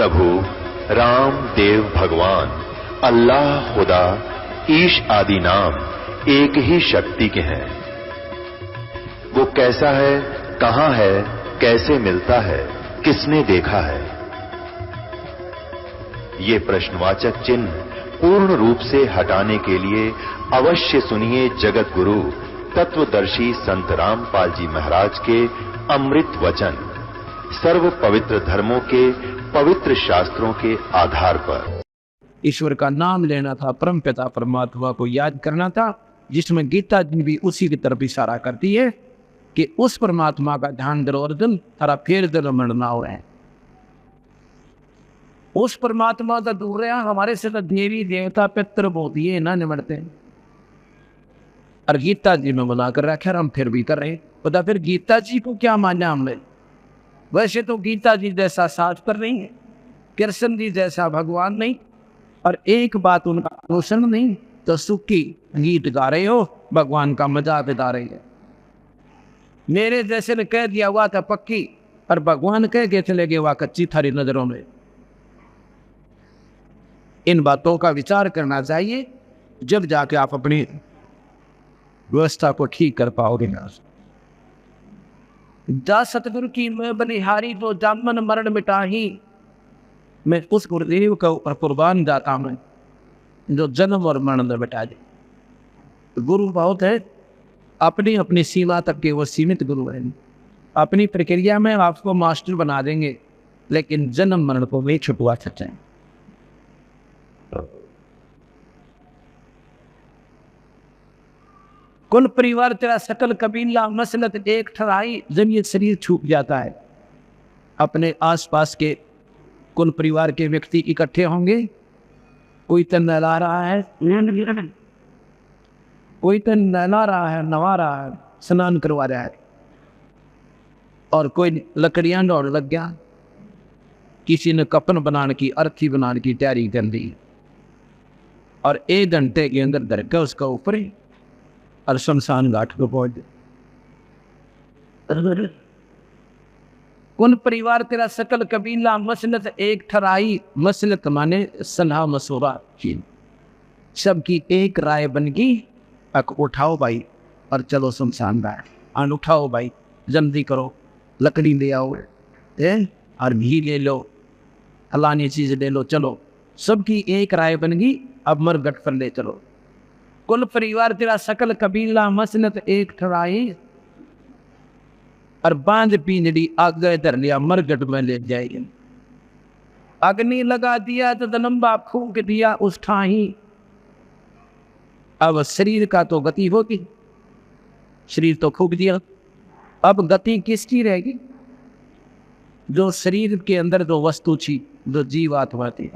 प्रभु राम देव भगवान अल्लाह खुदा ईश आदि नाम एक ही शक्ति के हैं। वो कैसा है, कहां है, कैसे मिलता है, किसने देखा है? ये प्रश्नवाचक चिन्ह पूर्ण रूप से हटाने के लिए अवश्य सुनिए जगत गुरु तत्वदर्शी संत रामपाल जी महाराज के अमृत वचन, सर्व पवित्र धर्मों के पवित्र शास्त्रों के आधार पर। ईश्वर का नाम लेना था, परम पिता परमात्मा को याद करना था, जिसमें गीता जी भी उसी की तरफ इशारा करती है कि उस परमात्मा का ध्यान करो अर्जुन, तारा फिर दिल मरना हो है। उस परमात्मा का दूर रहा, हमारे से तो देवी देवता पितर बहुत ही ना निमटते। और गीता जी में बना कर रखा, हम फिर भी कर रहे। पता फिर गीता जी को क्या माना हमने? वैसे तो गीता जी जैसा शास्त्र नहीं है, कृष्ण जी जैसा भगवान नहीं, और एक बात उनका अनुसरण नहीं, तो सुखी गीत गा रहे हो, भगवान का मजाक उड़ा रहे हैं। मेरे जैसे ने कह दिया हुआ था पक्की, और भगवान कह के चले गए हुआ कच्ची थारी नजरों में। इन बातों का विचार करना चाहिए, जब जाके आप अपनी व्यवस्था को ठीक कर पाओगे। जा सतगुरु की मैं बनिहारी तो जामन मरण मिटाही। मैं उस गुरुदेव का ऊपर कुर्बान जाता हूं जो जन्म और मरण में मिटा दे। गुरु बहुत है, अपनी अपनी सीमा तक के वो सीमित गुरु हैं। अपनी प्रक्रिया में आपको मास्टर बना देंगे, लेकिन जन्म मरण को नहीं छुपवा सकते हैं। कुल परिवार तेरा सकल कबीला मसलत एक ठहराई। जब ये शरीर छूट जाता है, अपने आसपास के कुल परिवार के व्यक्ति इकट्ठे होंगे। कोई तो नहला रहा है, कोई तो नहला रहा है, नवा रहा है, स्नान करवा रहा है, और कोई लकड़ियां दौड़ लग गया। किसी ने कपन बनाने की, अर्थी बनाने की तैयारी कर दी, और 1 घंटे के अंदर धर के उसका ऊपर और शमशान घाट को पहुंच गए। कुल परिवार तेरा सकल कबीला मसलत एक ठहराई। मसलत माने सलाह मशवरा, सबकी एक राय बन गई। उठाओ भाई और चलो शमशान घाट। उठाओ भाई, जल्दी करो, लकड़ी ले आओ, और घी ले लो, फलानी चीज ले लो, चलो। सबकी एक राय बन गई, अब मरगट पर ले चलो। कुल परिवार तेरा सकल कबीला मसनत एक ठहराई, और बांध पिंजड़ी आगे धर लिया, मरगट में ले जाएगी। अग्नि लगा दिया तो दलम्बा फूंक दिया उस ठाही। अब शरीर का तो गति होगी, शरीर तो फूंक दिया, अब गति किसकी रहेगी? जो शरीर के अंदर जो वस्तु थी, जो जीवात्मा थी।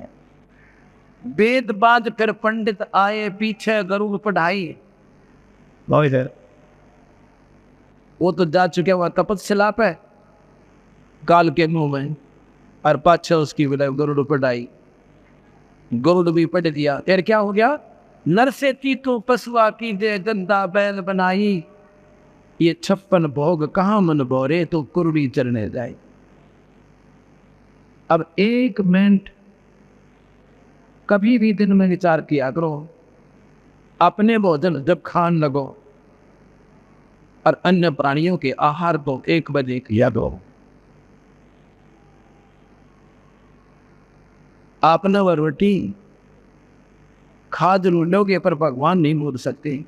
वेद बाद फिर पंडित आए, पीछे गरुड़ पढ़ाई। वो तो जा चुके हुआ तपस्या पे काल के मुंह में, और पाछे उसकी विलय गरुड़ पढ़ाई। गरुड़ भी पढ़ दिया। फिर क्या हो गया? नर से तीतु पशुआ की दे गंदा बैल बनाई। ये 56 भोग कहाँ मन बोरे, तो कुरुड़ी चरने जाए। अब 1 मिनट कभी भी दिन में विचार किया करो, अपने भोजन जब खान लगो और अन्य प्राणियों के आहार को 1 बजे किया दो। आपने वह रोटी खा जरूर लोगे, पर भगवान नहीं बोल सकते।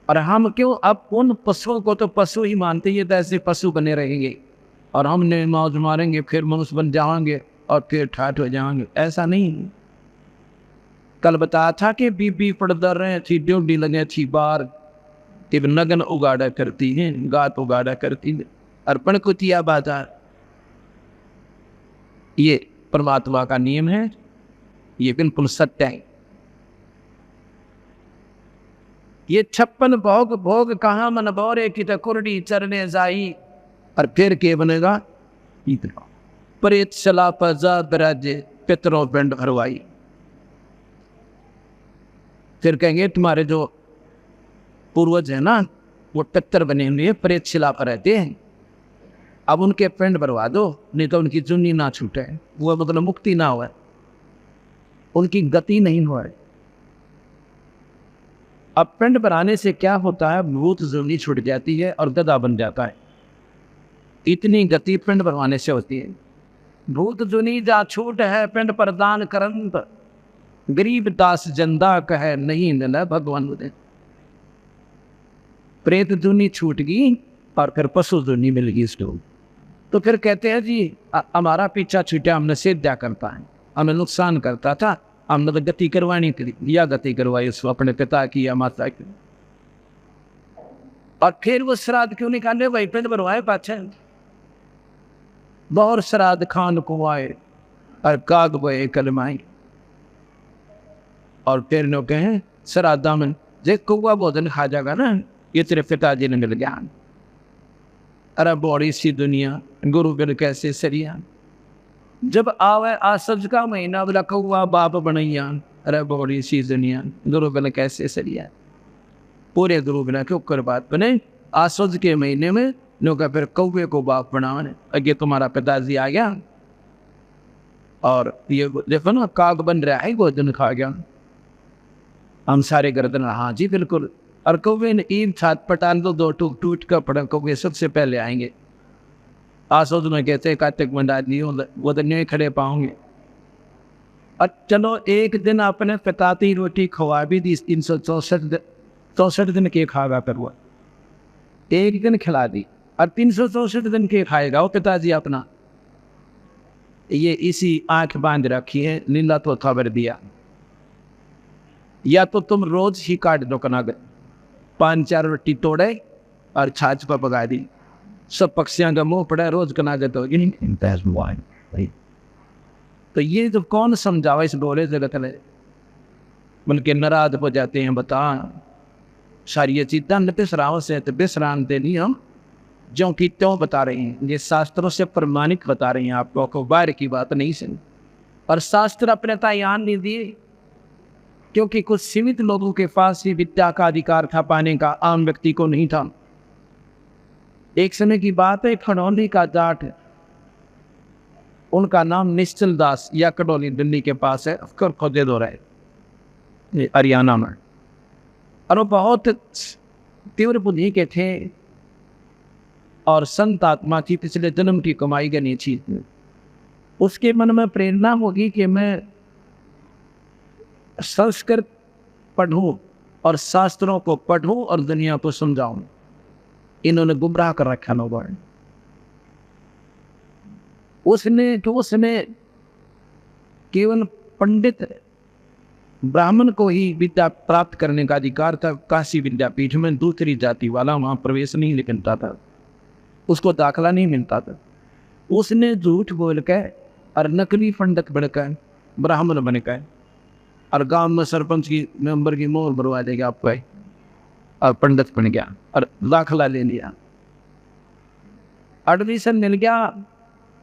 और हम क्यों अब उन पशुओं को तो पशु ही मानते हैं, तो ऐसे पशु बने रहेंगे, और हमने मौज मारेंगे, फिर मनुष्य बन जाएंगे, और फिर ठाठ हो जाएंगे। ऐसा नहीं। कल बताया था कि बीबी पड़दर रहे थी, ड्यूटी लगे थी बार, कि नगन उगाड़ा करती है, गात उगाड़ा करती है, अर्पण कुतिया बाजार। ये परमात्मा का नियम है, ये बिल्कुल सत्य है। ये 56 भोग भोग कहाँ मन बोरे की कुरडी चरने जाई। और फिर के बनेगा? इतना प्रेत सला पजा बराजे पितरों पिंड भरवाई। फिर कहेंगे तुम्हारे जो पूर्वज है ना, वो पितर बने हुए प्रेत शिला पर रहते हैं, अब उनके पिंड भरवा दो, नहीं तो उनकी जुन्नी ना छूटे, वो मतलब मुक्ति ना हो, उनकी गति नहीं हो। अब पिंड भराने से क्या होता है, भूत जुन्नी छूट जाती है और गधा बन जाता है। इतनी गति पिंड भरवाने से होती है। भूत जुनी जा छूट है पिंड प्रदान करंत, गरीब दास जंदा कहे नहीं न भगवान दे। प्रेत जुनी छूट गई और फिर पशु जुनी मिल गई इसको। तो फिर कहते हैं जी हमारा पीछा छूटा, हमने सेद्या करता है, हमें नुकसान करता था, हमने तो गति करवानी थी, या गति करवाई उसको अपने पिता की या माता की। और फिर वो श्राद्ध क्यों निकाले, वही पिंड भरवाए पाछे। बहुत श्राद्ध खान को आए और काग बे कलमाई, और फिर नो कहें श्राद्धा में जे कौआ भोजन खा जाएगा ना, ये तेरे पिताजी ने मिल गया। अरे बड़ी सी दुनिया, गुरु बिन कैसे सरिया। जब आवे आसज का महीना, बोला कौआ बाप बनैया। अरे बड़ी सी दुनिया, गुरु बिन कैसे सरिया। पूरे गुरु बिना क्यों कर बात बने। आसज के महीने में लोग फिर कौवे को बाप बनाने, अगे तुम्हारा पिताजी आ गया और ये देखो ना काग बन रहा है, भोजन खा गया। हम सारे गर्दन, हाँ जी बिल्कुल। और कौवे ने ईद छात पटान दो टूट टूट कर पड़ा, कौवे सबसे पहले आएंगे। आसोद में कहते कार्तिक मंडा नहीं वो तो नहीं खड़े पाओगे। और चलो एक दिन अपने पिता की रोटी खवा भी दी, 364 दिन के खागा कर हुआ, एक दिन खिला दी, और 364 दिन के खाएगा वो पिताजी अपना। ये इसी आंख बांध रखी है, नीला तो खबर दिया। या तो तुम रोज ही काट दो कनाग, 5-4 रोटी तोड़े और छाछ पर पका दी, सब पक्षियों का मुंह पड़ा रोज कनाग तो। तो ये तो कौन समझावा इस बोले जगत में, बल्कि नाराज हो जाते हैं। बता सारी चीज़ा न बिसराव से तो बिसरानते नहीं हम, जो कि त्यों बता रहे हैं, ये शास्त्रों से प्रमाणिक बता रहे हैं आपको, को बाहर की बात नहीं सुनी। और शास्त्र अपने तैयार नहीं दिए, क्योंकि कुछ सीमित लोगों के पास ही विद्या का अधिकार था पाने का, आम व्यक्ति को नहीं था। एक समय की बात है, खड़ौली का जाट, उनका नाम निश्चल दास या कटौली दिल्ली के पास है, अफकर खोदे दो रहे हरियाणा में। और वो बहुत तीव्र बुद्धि के थे और संत आत्मा थी, पिछले जन्म की कमाई करनी थी। उसके मन में प्रेरणा होगी कि मैं संस्कृत पढ़ूं और शास्त्रों को पढ़ूं और दुनिया को समझाऊं। इन्होंने गुमराह कर रखा लोगों ने। उसने केवल पंडित ब्राह्मण को ही विद्या प्राप्त करने का अधिकार था। काशी विद्यापीठ में दूसरी जाति वाला वहां प्रवेश नहीं मिलता था, उसको दाखला नहीं मिलता था। उसने झूठ बोल के और नकली पंडित बनकर ब्राह्मण बनकर और गांव में सरपंच की मेंबर की मोहर भरवा देगा आपको, और पंडित बन गया और दाखला ले लिया, एडमिशन मिल गया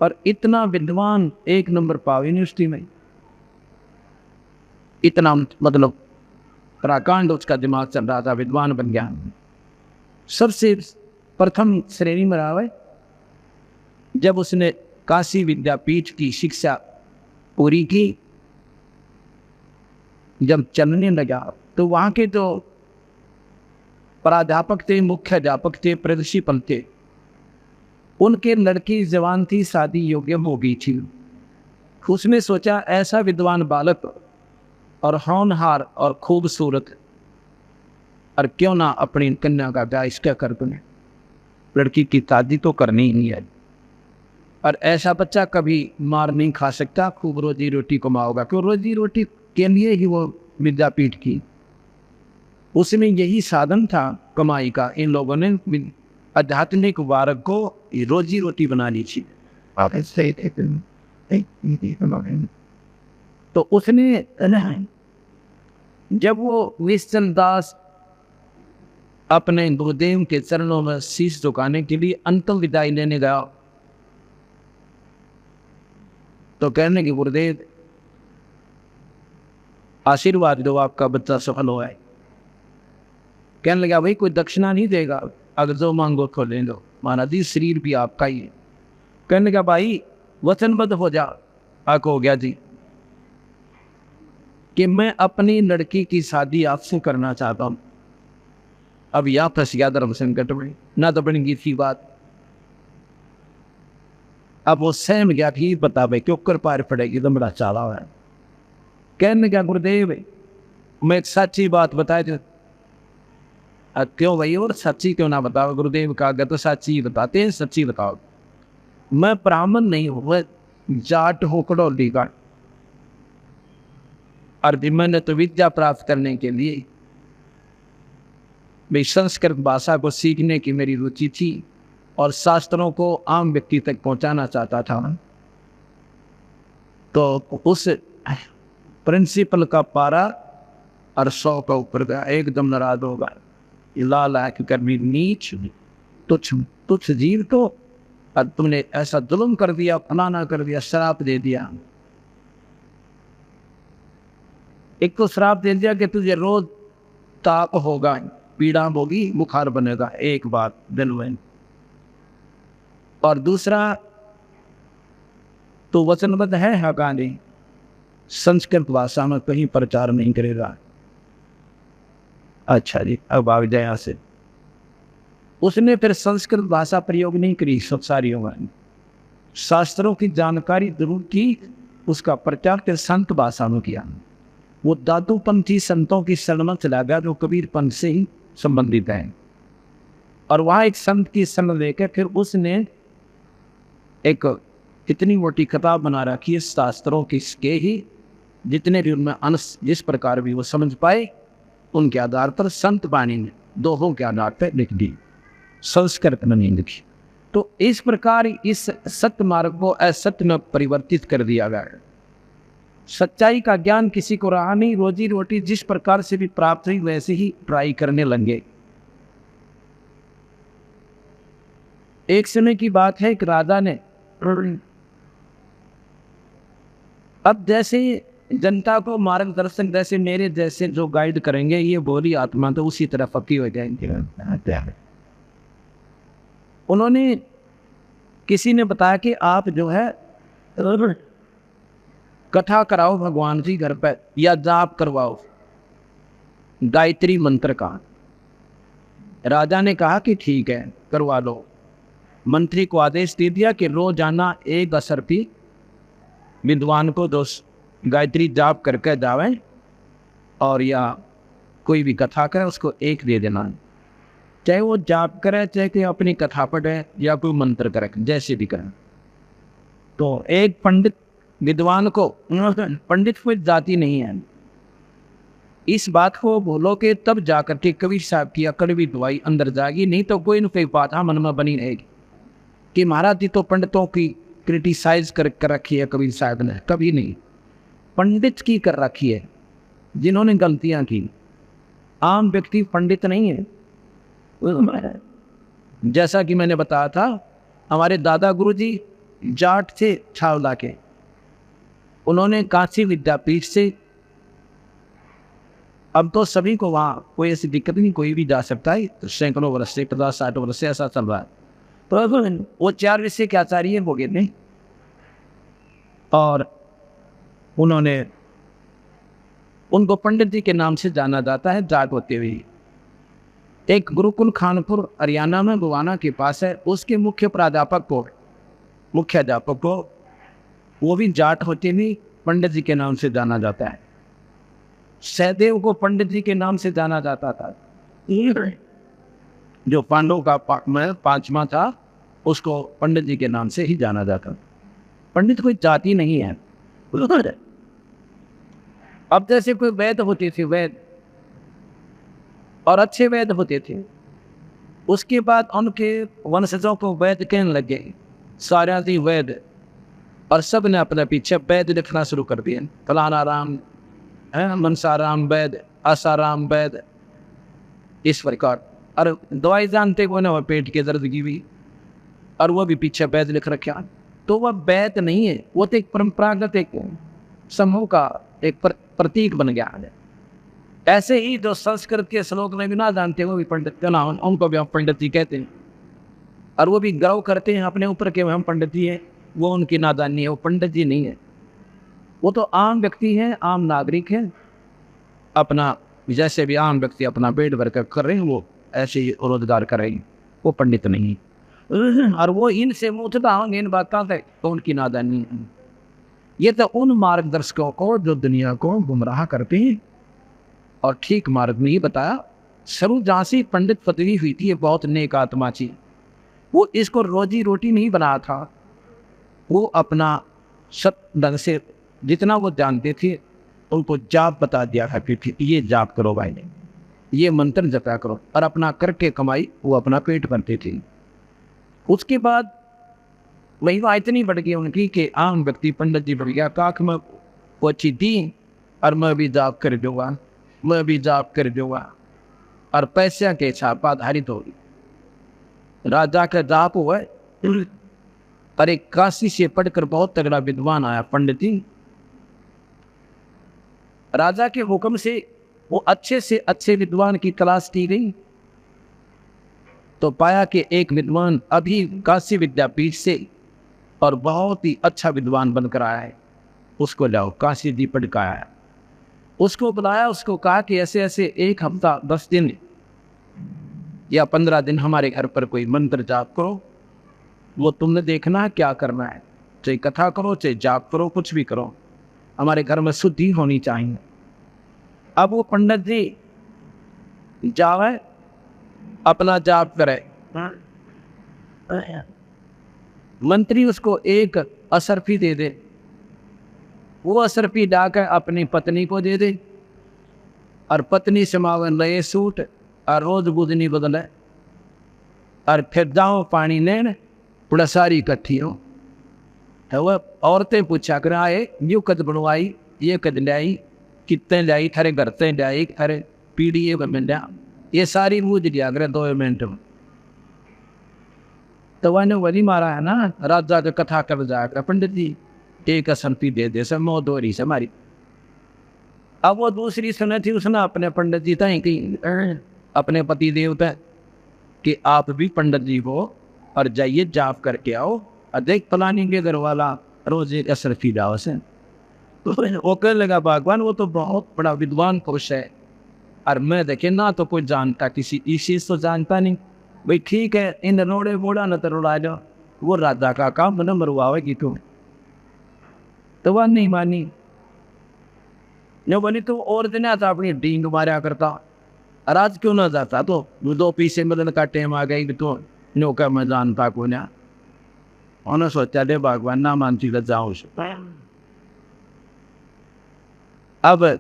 और इतना विद्वान, 1 नंबर पाओ यूनिवर्सिटी में। इतना मतलब प्राकांड उसका दिमाग चल रहा था, विद्वान बन गया। सबसे प्रथम श्रेणी में रहा है। जब उसने काशी विद्यापीठ की शिक्षा पूरी की, जब चलने लगा तो वहाँ के तो प्राध्यापक थे, मुख्य अध्यापक थे, प्रिंसिपल थे, उनके लड़की जवान थी, शादी योग्य हो गई थी। उसने सोचा ऐसा विद्वान बालक और होनहार और खूबसूरत, और क्यों ना अपनी कन्या का ब्याह इसका कर दूं। लड़की की शादी तो करनी ही नहीं है, और ऐसा बच्चा कभी मार नहीं खा सकता, खूब रोजी रोटी कमाओगा। क्यों? रोजी रोटी के लिए ही वो विद्यापीठ की, उसमें यही साधन था कमाई का। इन लोगों ने आध्यात्मिक वारक को रोजी रोटी बना ली थी। तो उसने जब वो निश्चल दास अपने गुरुदेव के चरणों में शीश झुकाने के लिए अंतिम विदाई लेने गया, तो कहने की गुरुदेव आशीर्वाद दो, आपका बच्चा सफल हुआ है। कहने लगा भाई कोई दक्षिणा नहीं देगा, अगर जो मांगो तो ले लो, महाराज जी शरीर भी आपका ही है, कहने का भाई वचनबद्ध हो जा। आक हो गया जी कि मैं अपनी लड़की की शादी आपसे करना चाहता हूं। अब या फंस गया धर्म संकट में, ना तो बनेगी थी बात। अब वो सहम गया कि बता भाई क्यों कर पार पड़ेगी तो बड़ा चाला है। कहने का गुरुदेव मैं एक सच्ची बात बताए थे। क्यों भाई और सच्ची क्यों ना बताओ? गुरुदेव का अगर तो सच्ची बताते हैं, सच्ची बताओ। मैं ब्राह्मण नहीं हूं, मैं जाट हूं कड़ौली का। और मैंने तो विद्या प्राप्त करने के लिए भाई संस्कृत भाषा को सीखने की मेरी रुचि थी और शास्त्रों को आम व्यक्ति तक पहुंचाना चाहता था। तो उस प्रिंसिपल का पारा और 100 का ऊपर गया, एकदम नाराज होगा। लाल आंख कर भी नीच तुच्छ तुच्छ जीव तो, और तुमने ऐसा जुल्म कर दिया, फलाना कर दिया, श्राप दे दिया। एक तो श्राप दे दिया कि तुझे रोज ताप होगा, पीड़ा होगी, बुखार बनेगा एक बार दिन में। और दूसरा तो वचनबद्ध है हकानी संस्कृत भाषा में कहीं प्रचार नहीं करेगा। अच्छा जी, अब आ जाए यहां से। उसने फिर संस्कृत भाषा प्रयोग नहीं करी सब सारियों में, शास्त्रों की जानकारी जरूर की, उसका प्रचार फिर संत भाषा में किया। वो दादूपंथी संतों की शरण में चला गया जो कबीरपंथ से ही संबंधित हैं। और वहां एक संत की शरण लेकर फिर उसने एक इतनी मोटी किताब बना रखी है शास्त्रों की के ही जितने भी उनमें अंश जिस प्रकार भी वो समझ पाए उनके आधार पर संत वाणी ने दोहों के आधार पर लिख दी, संस्कृत में नहीं लिखी। तो इस प्रकार इस सत्य मार्ग को असत्य में परिवर्तित कर दिया गया। सच्चाई का ज्ञान किसी को रहा नहीं, रोजी रोटी जिस प्रकार से भी प्राप्त हुई वैसे ही ट्राई करने लगे। एक समय की बात है, एक राजा ने अब जैसे जनता को मार्गदर्शन जैसे मेरे जैसे जो गाइड करेंगे ये बोली आत्मा तो उसी तरह पक्की हो जाएंगे। उन्होंने किसी ने बताया कि आप जो है कथा कराओ भगवान जी घर पर या जाप करवाओ गायत्री मंत्र का। राजा ने कहा कि ठीक है करवा लो। मंत्री को आदेश दे दिया कि रोजाना एक असरपी विद्वान को 2 गायत्री जाप करके जावे और या कोई भी कथा करे उसको 1 दे देना, चाहे वो जाप करे चाहे कि अपनी कथा पढ़े या कोई मंत्र करे, जैसे भी करे। तो एक पंडित विद्वान को, पंडित कोई जाति नहीं है, इस बात को बोलो कि तब जाकर के कबीर साहब की कड़वी दवाई अंदर जाएगी, नहीं तो कोई न कोई बात मन में बनी रहेगी कि महाराज जी तो पंडितों की क्रिटिसाइज कर रखी है कबीर साहब ने। कभी नहीं, पंडित की कर रखी है जिन्होंने गलतियां की। आम व्यक्ति पंडित नहीं है। जैसा कि मैंने बताया था हमारे दादा गुरुजी जाट थे छावला के, उन्होंने काशी विद्यापीठ से, अब तो सभी को वहाँ कोई ऐसी दिक्कत नहीं, कोई भी जा सकता है, तो सैकड़ों वर्ष से 50-60 वर्ष से ऐसा चल रहा है। तो वो 4 विषय के आचार्य हो गए थे और उन्होंने उनको पंडित जी के नाम से जाना जाता है जाट होते हुए। एक गुरुकुल खानपुर हरियाणा में गुवाना के पास है, उसके मुख्य प्राध्यापक को, मुख्य अध्यापक को, वो भी जाट होते हुए पंडित जी के नाम से जाना जाता है। सहदेव को पंडित जी के नाम से जाना जाता था। जो पांडवों का 5वां था उसको पंडित जी के नाम से ही जाना जाता। पंडित कोई जाति नहीं है। अब जैसे कोई वैद होते थे, वैद और अच्छे वैद होते थे, उसके बाद उनके वंशजों को वैद कहने लगे, सारा थी वैद, और सब ने अपने पीछे वैद लिखना शुरू कर दिया। फलाना राम है, मनसाराम वैद, आसाराम वैद, इस प्रकार। और दवाई जानते को ना पेट के दर्द की भी, और वो भी पीछे वैद लिख रखा। तो वह वैद नहीं है, वो तो एक परंपरागत एक समूह का एक प्रतीक बन गया है। ऐसे ही जो संस्कृत के श्लोक में भी ना जानते वो भी पंडित का नाम, उनको भी हम पंडित जी कहते हैं। और वो भी गर्व करते हैं अपने ऊपर के हम पंडित जी हैं। वो उनकी नादानी है, वो पंडित जी नहीं है, वो तो आम व्यक्ति है, आम नागरिक है। अपना जैसे भी आम व्यक्ति अपना पेट भर कर रहे हैं, वो ऐसे ही रोजगार कर रहे हैं, वो पंडित नहीं। और वो इनसे मुँहता होंगे इन बातों से, तो उनकी नादानी है। ये तो उन मार्गदर्शकों को जो दुनिया को गुमराह करते हैं और ठीक मार्ग नहीं बताया। स्वरूप झांसी पंडित पदवी हुई थी, ये बहुत नेक आत्मा थी। वो इसको रोजी रोटी नहीं बनाया था, वो अपना सत ढंग से जितना वो जानते थे उनको जाप बता दिया करती थी, ये जाप करो भाई, ये मंत्र जपा करो, और अपना करके कमाई वो अपना पेट भरते थे। उसके बाद महिमा इतनी बढ़ गई उनकी कि आम व्यक्ति पंडित जी बढ़ गया, काख में पहुंची थी और मैं भी जाप कर दूंगा, मैं भी जाप कर दूंगा, और पैसे के छाप आधारित हो गई। राजा का जाप हुआ, और एक काशी से पढ़कर बहुत तगड़ा विद्वान आया पंडित जी। राजा के हुक्म से वो अच्छे से अच्छे विद्वान की तलाश की गई, तो पाया कि एक विद्वान अभी काशी विद्यापीठ से और बहुत ही अच्छा विद्वान बनकर आया है, उसको लाओ। काशी जी पढ़ कर आया, उसको बुलाया, उसको कहा कि ऐसे ऐसे 1 हफ्ता 10 दिन या 15 दिन हमारे घर पर कोई मंत्र जाप करो, वो तुमने देखना है क्या करना है, चाहे कथा करो चाहे जाप करो, कुछ भी करो, हमारे घर में शुद्धि होनी चाहिए। अब वो पंडित जी जावे अपना जाप करे, मंत्री उसको एक असरफी दे दे, वो असरफी डाकर अपनी पत्नी को दे दे, और पत्नी समावे नए सूट और रोज बुधनी बदले, और फिर जाओ पानी लेने, पूरा सारी इकट्ठी हो। वह औरतें पूछा कर आए, यू कद बनवाई, ये कद लाई, कितने लाई, थारे घर से लाई, थारे पीढ़ी मिल जा, ये सारी बूझ लिया करे 2 मिनट में। तो वह वही मारा है ना, राजा का कथा कर जाकर पंडित जी एक असरफी दे दे, सब मो दोहरी से मारी। अब वो दूसरी सुने थी, उसने अपने पंडित जी तय की, अपने पति देवता कि आप भी पंडित जी हो और जाइए जाप करके आओ, और देख फलानी के घर वाला रोज एक असरफी डाओ से। तो वो कहने लगा भगवान वो तो बहुत बड़ा विद्वान पुरुष है, और मैं देखे ना तो कोई जानता किसी इस चीज तो जानता नहीं, भाई ठीक है इन रोड़े बोड़ा न तो रोड़ा जाओ, वो राजा का काम न मरवाएगी तुम। तो वह नहीं मानी, जो बोली तो और दिन आता अपनी डींग मारा करता, और आज क्यों ना जाता, तो 2 पीसे मिलन का टेम आ गई तो नौका मैं जानता को ना, उन्होंने सोचा दे भगवान ना मानती तो जाऊं। अब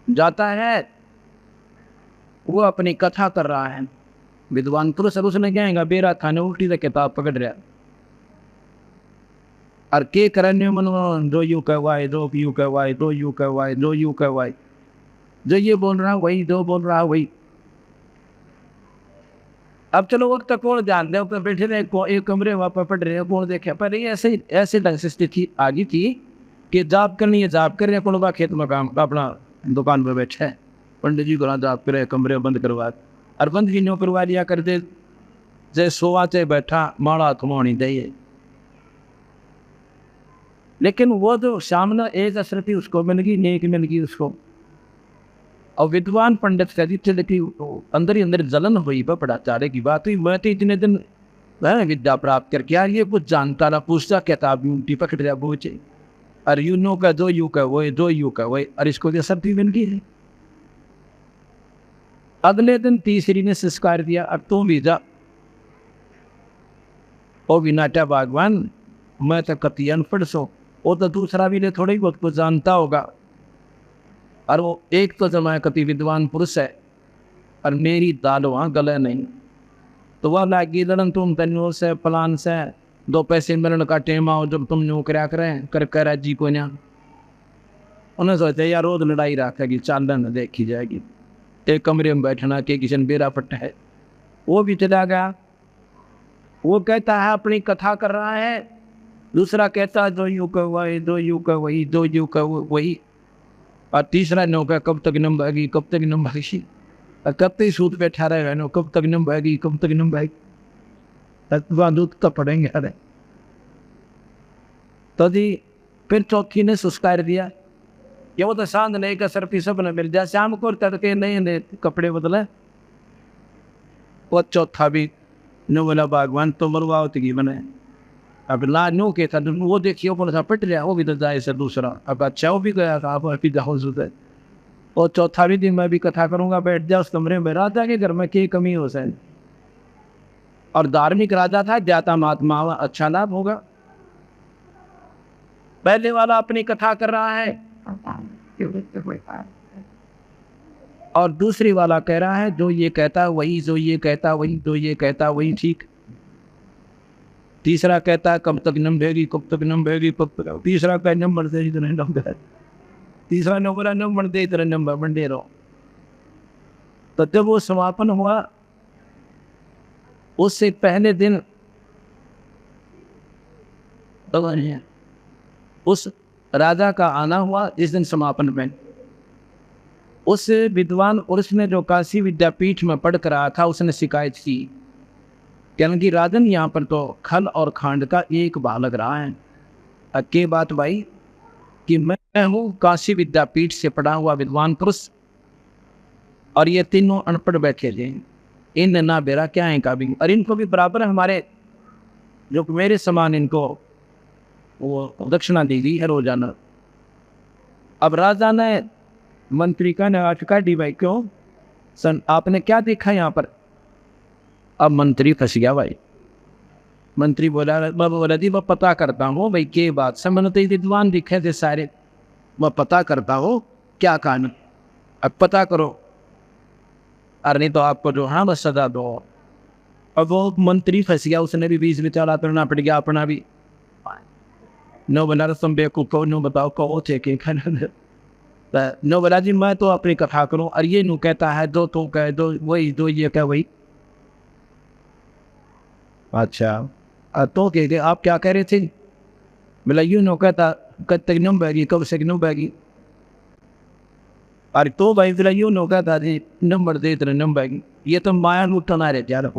जाता है, वो अपनी कथा कर रहा है, विद्वान पुरुष, उसने कहेगा बेरा खाने उल्टी से किताब पकड़ रहा, और के करने मन जो यू कहवाए, जो यू कहवाए, जो यू कहवाए, जो यू कहवाए, जो ये बोल रहा वही, जो बोल रहा वही। अब चलो वक्त कौन जानते हैं, ऊपर बैठे रहे एक कमरे वहाँ पर पढ़ रहे हैं, कौन देखे, पर ये ऐसे ढंग से स्थिति आ गई थी कि जाप करनी है, जाप कर रहे हैं, कौन खेत में काम अपना दुकान पर बैठे है, पंडित जी को जाप करे, कमरे बंद करवा, और बंद भी नो करवा लिया कर दे, जैसे सोवा चाहे बैठा माड़ा थमानी चाहिए। लेकिन वो जो सामने एक असरती उसको मिल गई, नेक मिल गई उसको, और विद्वान पंडित का जी अंदर ही अंदर जलन हुई, बड़ा चारे की बात हुई। मैं तो इतने दिन विद्या प्राप्त करके यार ये कुछ जानता ना, पूछता किताब यूटी पकड़ रहा बोचे, और यू नो का जो यू का वो, जो यू का वो, और इसको जो सब मिल गई है। अगले दिन तीसरी ने संस्कार दिया, अब तुम भी जा। ओ विनाटा भगवान मैं तो कति अनपढ़ सो, वो तो दूसरा भी ने थोड़ी बहुत कुछ जानता होगा, और वो एक तो जमाया कति विद्वान पुरुष है, और मेरी दाल वहाँ गले नहीं, तो वह लागी लड़न तुम तन्यों से फलान से 2 पैसे मिलने का टेम आओ, जब तुम न्यू करा करें कर जी को ना, उन्हें सोचा यार रोज लड़ाई रखेगी, चालन देखी जाएगी, एक कमरे में बैठना के किशन बेरा पट्टा है। वो भी चला गया, वो कहता है अपनी कथा कर रहा है, दूसरा कहता है 2 यू का वही, 2 यू का वही, 2 यू का वही, और तीसरा नौका कब तक नंबेगी, कब तक नंबेगी। कब तक सूत पे ठहरा रहना, कब तक नम बहेगी, कब तक नम बहेगी, दूध तो पड़ेंगे। अरे तो जी फिर चौथी ने सुस्कार दिया, ये वो तो सांध नहीं का सर पी सब न मिल जाए, शाम को तड़के नहीं कपड़े बदले। वो चौथा भी नो बोला भगवान तो मरवाओ की बने। अब ला नो के था वो देखिए वो सा पट रहा, वो भी तो जाए से दूसरा। अब अच्छा वो भी गया था, आप अभी जाओ सुधे। और चौथा भी दिन मैं भी कथा करूंगा, बैठ जाओ उस कमरे में। राजा के घर में क्या कमी हो सके, और धार्मिक राजा था, ज्ञाता महात्मा, अच्छा लाभ होगा। पहले वाला अपनी कथा कर रहा है और दूसरी वाला कह रहा है जो ये कहता वही, जो ये कहता वही, जो ये कहता वही ठीक। तीसरा कहता है कब तक नम भेगी, कब तक नम भेगी, कब तक। तीसरा कह नंबर दे इतने नंबर, तीसरा नंबर नंबर दे इतने नंबर बंडे रहो। तो जब वो समापन हुआ उससे पहले दिन तो उस राजा का आना हुआ जिस दिन समापन में। उस विद्वान पुरुष ने जो काशी विद्यापीठ में पढ़ कर आया था उसने शिकायत की, क्योंकि राजन यहाँ पर तो खल और खांड का एक भाग लग रहा है। अक्के बात भाई कि मैं हूँ काशी विद्यापीठ से पढ़ा हुआ विद्वान पुरुष और ये तीनों अनपढ़ बैठे थे, इन ना बेरा क्या है का भी, और इनको भी बराबर हमारे जो मेरे समान इनको वो दक्षिणा दी गई है रोजाना। अब राजा ने मंत्री का नाटका डी भाई क्यों सन आपने क्या देखा यहाँ पर। अब मंत्री फंस गया भाई। मंत्री बोला जी मैं पता करता हूँ भाई के बात समझते विद्वान दिखे थे सारे, मैं पता करता हूँ क्या कान, अब पता करो, अरे नहीं तो आपको जो हाँ बस सजा दो। अब वो मंत्री फंस गया, उसने भी बीच में चला करना पड़ गया अपना भी। नो बना तुम बेवकूफ नो बताओ कहो थे कि नो बोला जी मैं तो अपनी कथा करूं, और ये नु कहता है दो तो कह दो वही, दो ये कह वही। अच्छा तो कह दे आप क्या कह रहे थे। बोला यूं नो कहता कब तक नम बैगी, कब से नम बैगी। अरे तो भाई बोला यूं नो कहता जी नंबर दे इतने नम बैगी, ये तो माया लुटना रहे यार।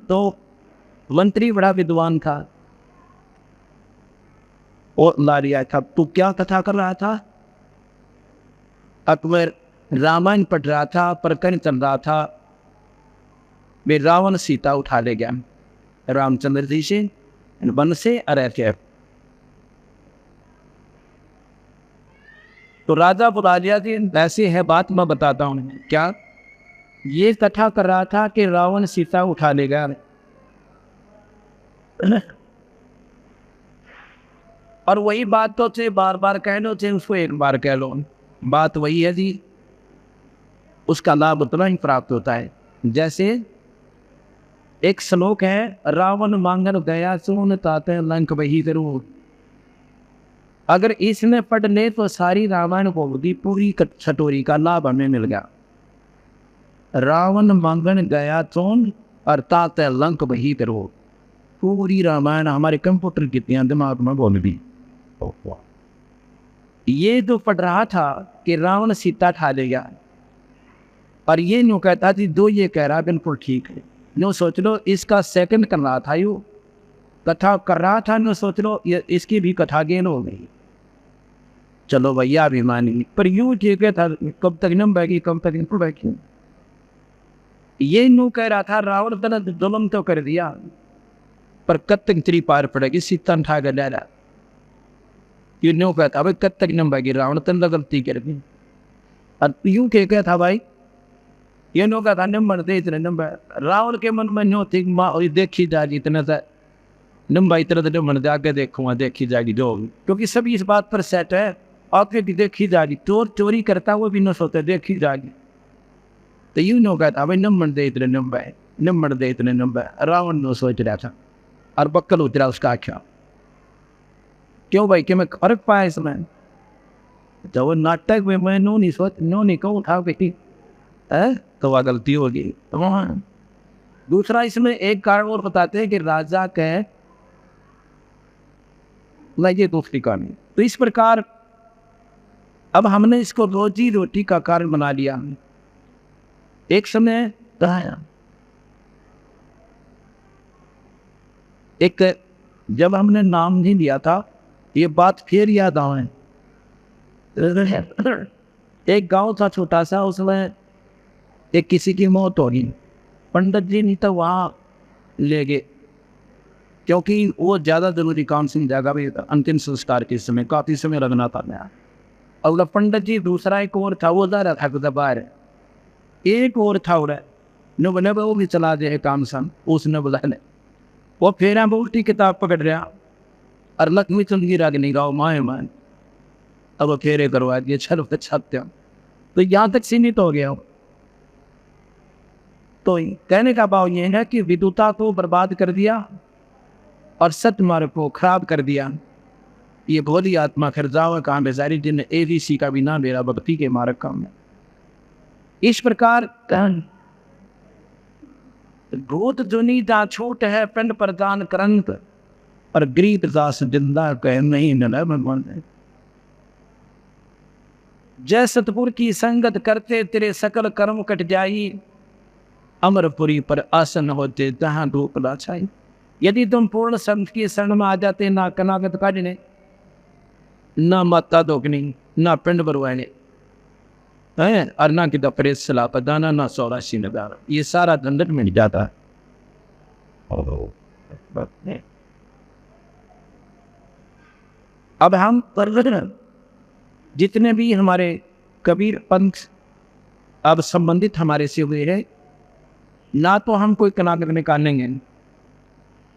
तो मंत्री बड़ा विद्वान था, और ला रिया था। तू क्या कथा कर रहा था। अकबर रामायण पढ़ रहा था, प्रकरण चल रहा था, वे रावण सीता उठा ले गया रामचंद्र जी से वन से अरे के। तो राजा बुला लिया जी ऐसी है बात मैं बताता हूँ क्या। ये कथा कर रहा था कि रावण सीता उठा ले गया, और वही बात तो थे बार बार कह लो थे, उसको एक बार कह लो, बात वही है जी, उसका लाभ उतना ही प्राप्त होता है। जैसे एक श्लोक है, रावण मांगन गया सुन ताते लंक बही जरूर। अगर इसने पढ़ ले तो सारी रामायण को पूरी छटोरी का लाभ हमें मिल गया। रावण मांगन गया सोन और ताते लंक बही जरूर, पूरी रामायण हमारे कंप्यूटर की दिमाग में बोल दी। ये तो पढ़ रहा था कि रावण सीता ठा ले गया, और ये न्यू कहता थी दो ये कह रहा बिल्कुल ठीक है। नो सोच लो इसका सेकंड कर रहा था, यू कथा कर रहा था, नो सोच लो ये इसकी भी कथा गेन हो गई। चलो भैया अभिमानी, पर यूं ठीक है था कब तक नम बैगी, कब तक इनको बैगी। ये न्यू कह रहा था रावण तना जुल्म तो कर दिया, पर कब तक तेरी पार पड़ेगी, सीता ठा कर ले रहा। ये न्यू कहता भाई कब तक नम बैगी, रावण तन गलती कर दी। और यूं क्या था भाई, ये नो का था नंबर दे इतने नंबर। रावण के मन में नो थी माँ और देखी जाएगी इतना सा नंबर, इतना तो नंबर दे आगे देखूंगा देखी जाएगी जो, क्योंकि सभी इस बात पर सेट है आगे की देखी जाएगी। चोर चोरी करता वो भी न सोते देखी जाएगी। तो यूं नो कहता भाई नंबर दे इतने नंबर, नंबर दे इतने नंबर। रावण नो सोच रहा था और बक्कल उतरा उसका आख्या। क्यों भाई कि मैं फर्क पाया इसमें, तो वो नाटक में मैं नो नहीं सोच नो नहीं कहूँ उठा बेटी तो वह गलती होगी। तो दूसरा इसमें एक कारण और बताते हैं कि राजा के लगे दूसरी कहानी। तो इस प्रकार अब हमने इसको रोजी रोटी का कारण बना लिया। एक समय एक जब हमने नाम नहीं लिया था, ये बात फिर याद आए। एक गांव था छोटा सा, उसमें एक किसी की मौत हो गई। पंडित जी नहीं तो वहाँ ले गए, क्योंकि वो ज़्यादा जरूरी काम से जगह भी अंतिम संस्कार के समय काफ़ी समय लगना था। मैं और पंडित जी दूसरा एक और था, वो जा रहा था बाहर। एक और था उड़े न बोले वो भी चला दे काम सन, उसने बुला ले। वो फेरा बहुटी किताब पकड़ रहा और लक्ष्मी चंद की रागनी गाओ माए मान, अब वो फेरे करवा दिए छल छत्या। तो यहाँ तक सीमित हो गया। तो कहने का भाव ये है कि विदुता को बर्बाद कर दिया और सत्य मार्ग को खराब कर दिया। ये भोली आत्मा फिर जाओ कहाँ बेचारी, जिन्हें एबीसी का भी ना मेरा भक्ति के मार्ग का में। इस प्रकार भूत जुनी दा छूट है पिंड प्रदान करंत, और गरीब दास जिंदा कह नहीं न भगवान। जय सतपुर की संगत करते तेरे सकल कर्म कट जाई, अमरपुरी पर आसन होते जहां धूप लाछाई। यदि तुम पूर्ण संत की शरण में आ जाते, ना कनागत काटने, ना माता धोकनी, ना पिंड बरवाने है, और ना कि दफरेज सलाह पदाना, ना सौराशी नदारा, ये सारा दंडन मिल जाता है। अब हम जितने भी हमारे कबीर पंथ अब संबंधित हमारे से हुए हैं, ना तो हम कोई कनागत निकालेंगे,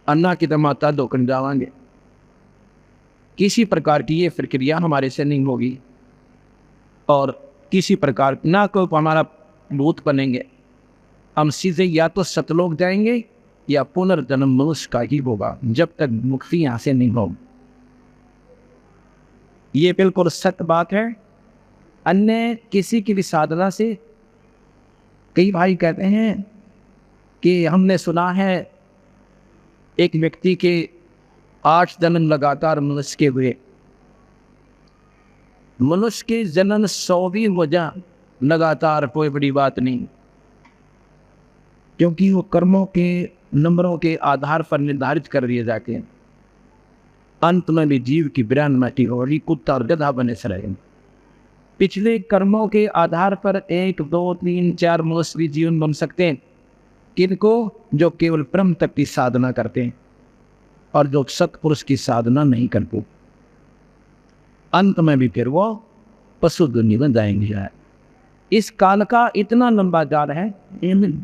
अन्ना की माता धोकन जावांगे। किसी प्रकार की ये प्रक्रिया हमारे से नहीं होगी, और किसी प्रकार ना कोई हमारा भूत बनेंगे। हम सीधे या तो सतलोक जाएंगे या पुनर्जन्म मनुष्य का ही होगा, जब तक मुक्ति यहाँ से नहीं होगी। ये बिल्कुल सत्य बात है। अन्य किसी की भी साधना से, कई भाई कहते हैं कि हमने सुना है एक व्यक्ति के 8 जन्म लगातार मनुष्य के हुए। मनुष्य के जन्म 100 भी हो जा लगातार, कोई बड़ी बात नहीं, क्योंकि वो कर्मों के नंबरों के आधार पर निर्धारित कर दिए जाते हैं। अंत में भी जीव की बिरान माटी हो रही, कुत्ता और गधा बने से रहेंगे। पिछले कर्मों के आधार पर 1, 2, 3, 4 मनुष्य भी जीवन बन सकते हैं। किनको? जो केवल ब्रह्म तक की साधना करते हैं और जो सत्पुरुष की साधना नहीं करते, अंत में भी फिर वो पशु दुनिया में जाएंगे। इस काल का इतना लंबा जाल है,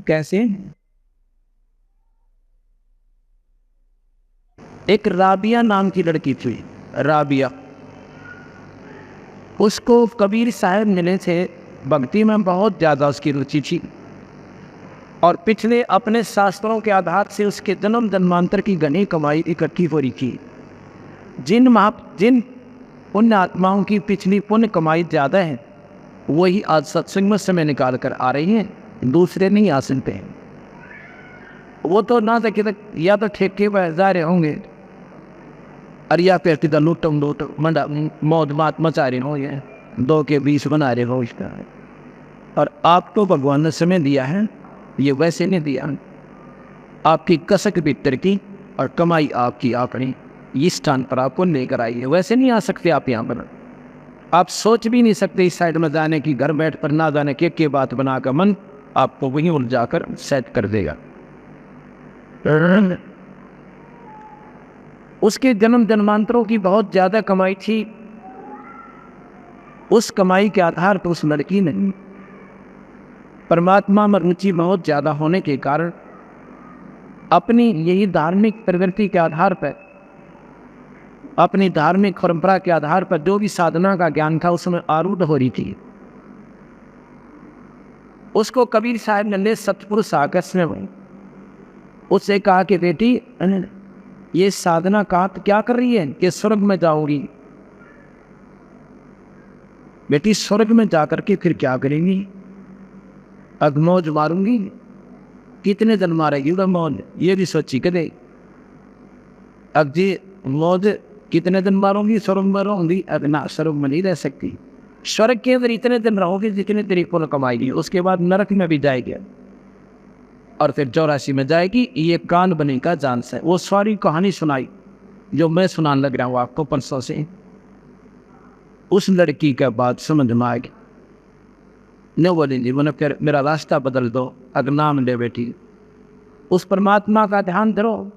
कैसे? एक राबिया नाम की लड़की थी, राबिया। उसको कबीर साहब मिले थे, भक्ति में बहुत ज़्यादा उसकी रुचि थी, और पिछले अपने शास्त्रों के आधार से उसके जन्म जन्मांतर की घनी कमाई इकट्ठी हो रही थी। जिन पुण्य आत्माओं की पिछली पुण्य कमाई ज़्यादा है, वही आज सत्संग में समय निकाल कर आ रही हैं, दूसरे नहीं आ सकते हैं। वो तो ना तक या तो ठेके पर जा रहे होंगे, और या फिर किधर लूटम मंडा मौत मात मचा रहे हो, ये 2 के 20 बना रहे हो इसका। और आपको भगवान ने समय दिया है, ये वैसे नहीं दिया। आपकी कसक भीतर की और कमाई आपकी अपनी इस स्थान पर आपको लेकर आई है, वैसे नहीं आ सकते आप यहाँ पर। आप सोच भी नहीं सकते इस साइड में जाने की, घर बैठ पर ना जाने के बात बनाकर मन आपको वहीं उलझा कर सेट कर देगा। उसके जन्म जन्मांतरों की बहुत ज्यादा कमाई थी। उस कमाई के आधार पर उस लड़की ने परमात्मा में रुचि बहुत ज्यादा होने के कारण अपनी यही धार्मिक प्रवृत्ति के आधार पर, अपनी धार्मिक परंपरा के आधार पर जो भी साधना का ज्ञान था उसमें आरूढ़ हो रही थी। उसको कबीर साहब ने सतपुरुष आकर्षण में उससे कहा कि बेटी ये साधना का क्या कर रही है कि स्वर्ग में जाओगी। बेटी स्वर्ग में जाकर के फिर क्या करेंगी? अब मौज मारूंगी, कितने दिन मारेगी वो मौज, ये भी सोची कदे। अब जी मौज कितने दिन मारूंगी, स्वर्ग में रहूंगी, अब ना स्वर्ग में नहीं रह सकती। स्वर्ग के अंदर इतने दिन रहोगे जितने तेरी पुण्य कमाएगी, उसके बाद नरक में भी जाएगी और फिर 84 में जाएगी। ये कान बने का चांस है। वो सारी कहानी सुनाई जो मैं सुनाने लग रहा हूँ आपको परसों से। उस लड़की का बात समझ में आ गई। न बोले जी मैंने फिर मेरा रास्ता बदल दो, अगर नाम ले बैठी। उस परमात्मा का ध्यान धरो।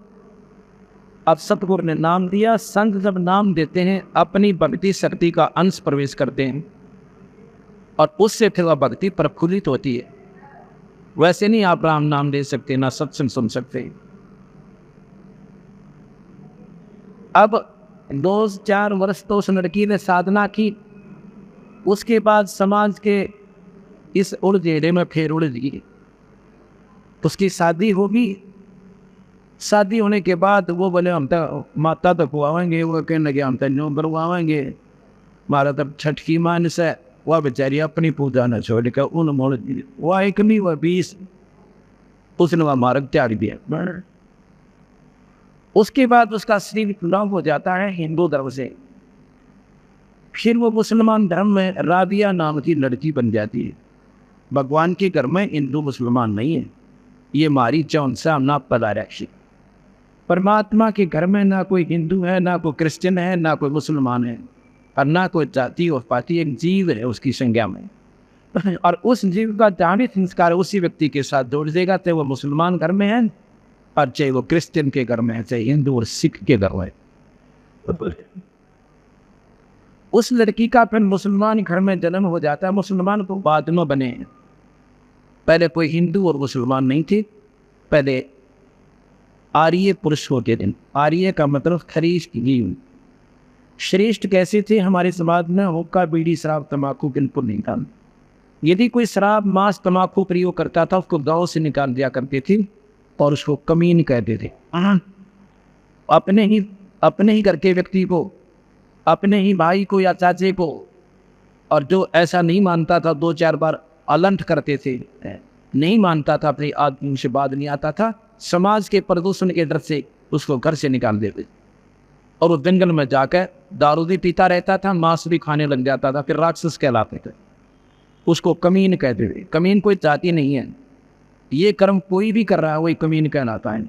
अब सतगुरु ने नाम दिया। संत जब नाम देते हैं अपनी भक्ति शक्ति का अंश प्रवेश करते हैं और उससे फिर वह भक्ति प्रफुल्लित होती है। वैसे नहीं आप राम नाम ले सकते, ना सत्संग सुन सकते। अब 2-4 वर्ष तो उस लड़की ने साधना की। उसके बाद समाज के इस उड़झेड़े में फिर उड़ गई। उसकी शादी होगी। शादी होने के बाद वो बोले हम तो माता तक खुआवेंगे, वो कहने लगे हम तो न्यू करवाएंगे, हमारा तब छठ की मानस है। वह बेचारी अपनी पूजा न छोड़ कर उन मोड़ वह 1 नहीं वह 20 उसने वह मार्ग त्याग दिया। उसके बाद उसका शरीर चुनाव हो जाता है हिंदू धर्म से। फिर वो मुसलमान धर्म में राबिया नाम की लड़की बन जाती है। भगवान के घर में हिंदू मुसलमान नहीं है, ये हमारी चौन सा ना पदारक्षी। परमात्मा के घर में ना कोई हिंदू है, ना कोई क्रिश्चियन है, ना कोई मुसलमान है और ना कोई जाति और पाति। एक जीव है उसकी संज्ञा में और उस जीव का जहाँ संस्कार उसी व्यक्ति के साथ जोड़ देगा, चाहे वो मुसलमान घर में है और चाहे वो क्रिश्चियन के घर में है, चाहे हिंदू और सिख के घर में। उस लड़की का फिर मुसलमान घर में जन्म हो जाता है। मुसलमान तो बाद में बने हैं, पहले कोई हिंदू और मुसलमान नहीं थे। पहले आर्य पुरुष होते थे। आर्य का मतलब श्रेष्ठ जीव। श्रेष्ठ कैसे थे? हमारे समाज में हुक्का बीड़ी शराब तंबाकू बिल्कुल नहीं था। यदि कोई शराब मांस तंबाकू प्रयोग करता था उसको गांव से निकाल दिया करते थे और उसको कमीन कहते थे। अपने ही घर के व्यक्ति को, अपने ही भाई को या चाचे को, और जो ऐसा नहीं मानता था 2-4 बार अलंठ करते थे। नहीं मानता था, अपने आदमी से बात नहीं आता था, समाज के प्रदूषण के डर से उसको घर से निकाल देते और वो जंगल में जाकर दारू भी पीता रहता था, मांस भी खाने लग जाता था, फिर राक्षस कहलाते थे। उसको कमीन कहते थे। कमीन कोई जाति नहीं है, ये कर्म कोई भी कर रहा है वही कमीन कहलाता है,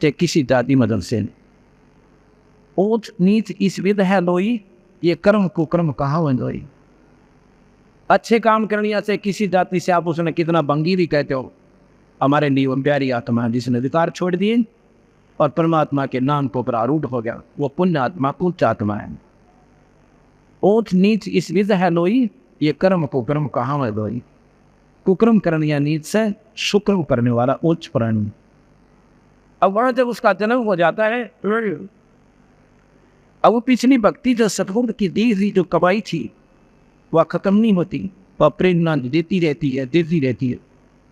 चाहे किसी जाति मदद से नहीं। ऊंच नीच इस विध है लोई, ये कर्म को कर्म कहा लोई। अच्छे काम करने से किसी जाति से आप उसने कितना बंगी भी कहते हो, हमारे लिए वो प्यारी आत्मा जिसने अधिकार छोड़ दिए और परमात्मा के नाम को प्रारूढ़ हो गया, वो पुण्य आत्मा कुछ आत्मा है। ऊंच नीच इस विध है लोई, ये कर्म कुकर्म कहाँ है लोई। कुकर्म करने या नीच से शुक्र करने वाला उच्च प्राणी। अब वहां जब उसका जन्म हो जाता है, अब वो पिछली भक्ति जो सतगुरु की दी हुई जो कमाई थी वह खत्म नहीं होती, वह प्रेरणा देती रहती है।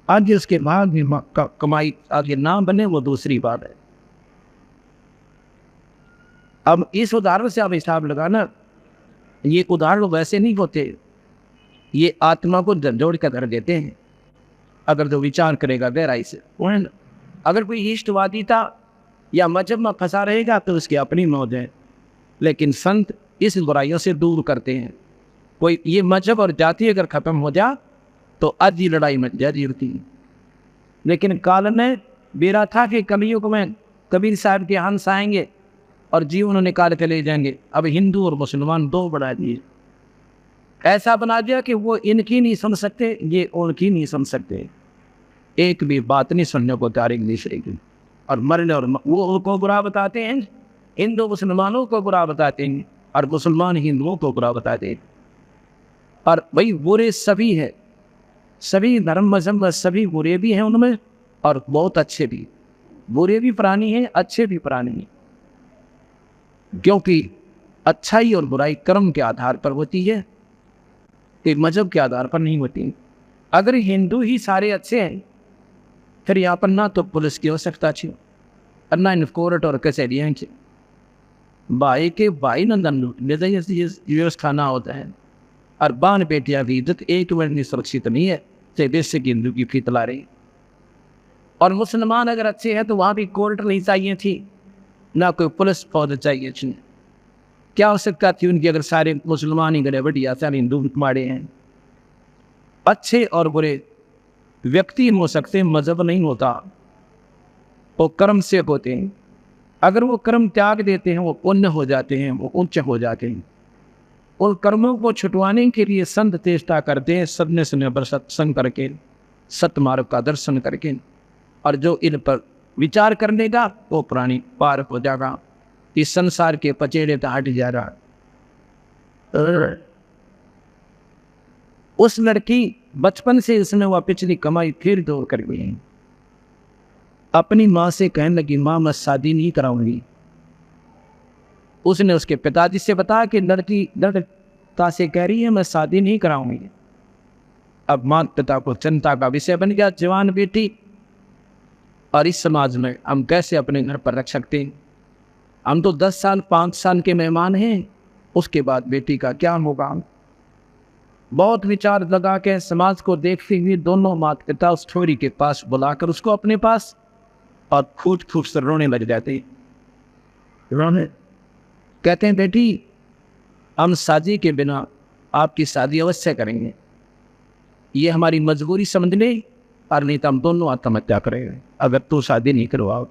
आज उसके बाद में कमाई आगे ना बने वो दूसरी बात है। अब इस उदाहरण से आप हिसाब लगाना, ये उदाहरण वैसे नहीं होते, ये आत्मा को झंझोड़ कर धर देते हैं अगर जो विचार करेगा गहराई से। अगर कोई इष्टवादिता या मजहब में फंसा रहेगा तो उसकी अपनी मौज है, लेकिन संत इस बुराइयों से दूर करते हैं। कोई ये मजहब और जाति अगर खत्म हो जा तो आज ही लड़ाई मच जाती है। लेकिन काल ने बेरा था कि कलयुग में कबीर साहब के हंस आएंगे और जीवन निकाल के ले जाएंगे। अब हिंदू और मुसलमान 2 बना दिए, ऐसा बना दिया कि वो इनकी नहीं सुन सकते, ये उनकी नहीं सुन सकते, एक भी बात नहीं सुनने को तैयार नहीं सकेगी। और मरने और वो उनको बुरा बताते हैं, हिंदू मुसलमानों को बुरा बताते हैं और मुसलमान हिंदुओं को बुरा बताते हैं। और भाई बुरे सभी है, सभी धर्म मजहब में सभी बुरे भी हैं उनमें और बहुत अच्छे भी। बुरे भी प्राणी हैं, अच्छे भी प्राणी हैं, क्योंकि अच्छाई और बुराई कर्म के आधार पर होती है, एक मजहब के आधार पर नहीं होती। अगर हिंदू ही सारे अच्छे हैं फिर यहाँ पर ना तो पुलिस की आवश्यकता थी और ना इन कोर्ट और कचहरियाँ की। भाई के भाई नंदन व्यवस्था ना होता है और बान बेटियां की इज्जत एक मिनट नहीं सुरक्षित नहीं है, चाहे देश से हिंदू की फीत ला रही। और मुसलमान अगर अच्छे हैं तो वहाँ भी कोर्ट नहीं चाहिए थी, ना कोई पुलिस फौज चाहिए थी। क्या आवश्यकता थी उनकी, अगर सारे मुसलमान ही गए बढ़िया, सारे हिंदू माड़े हैं। अच्छे और बुरे व्यक्ति हो सकते हैं, मजहब नहीं होता, वो कर्म से होते हैं। अगर वो कर्म त्याग देते हैं वो पुण्य हो जाते हैं, वो उच्च हो जाते हैं। उन कर्मों को छुटवाने के लिए संत चेष्टा करते हैं, सदने सुने पर सत्संग करके, सतमार्ग का दर्शन करके। और जो इन पर विचार कर लेगा वो प्राणी पार हो जाएगा, इस संसार के पचेड़े तो हट जा रहा। उस लड़की बचपन से इसने वह पिछली कमाई फिर दौड़ कर गई। अपनी माँ से कहने लगी, माँ मैं शादी नहीं कराऊंगी। उसने उसके पिताजी से बताया कि लड़की दृढ़ता से कह रही है मैं शादी नहीं कराऊंगी। अब माता पिता को चिंता का विषय बन गया, जवान बेटी, और इस समाज में हम कैसे अपने घर पर रख सकते हैं? हम तो 10 साल 5 साल के मेहमान हैं, उसके बाद बेटी का क्या होगा? बहुत विचार लगा के समाज को देखते हुए दोनों माता पिता उस छोरी के पास बुलाकर उसको अपने पास, और फूट फूट से रोने लग जाते। रोने कहते हैं, बेटी हम शादी के बिना आपकी शादी अवश्य करेंगे, ये हमारी मजबूरी समझ ले, और नहीं तो हम दोनों आत्महत्या करेंगे अगर तू शादी नहीं करवाओ।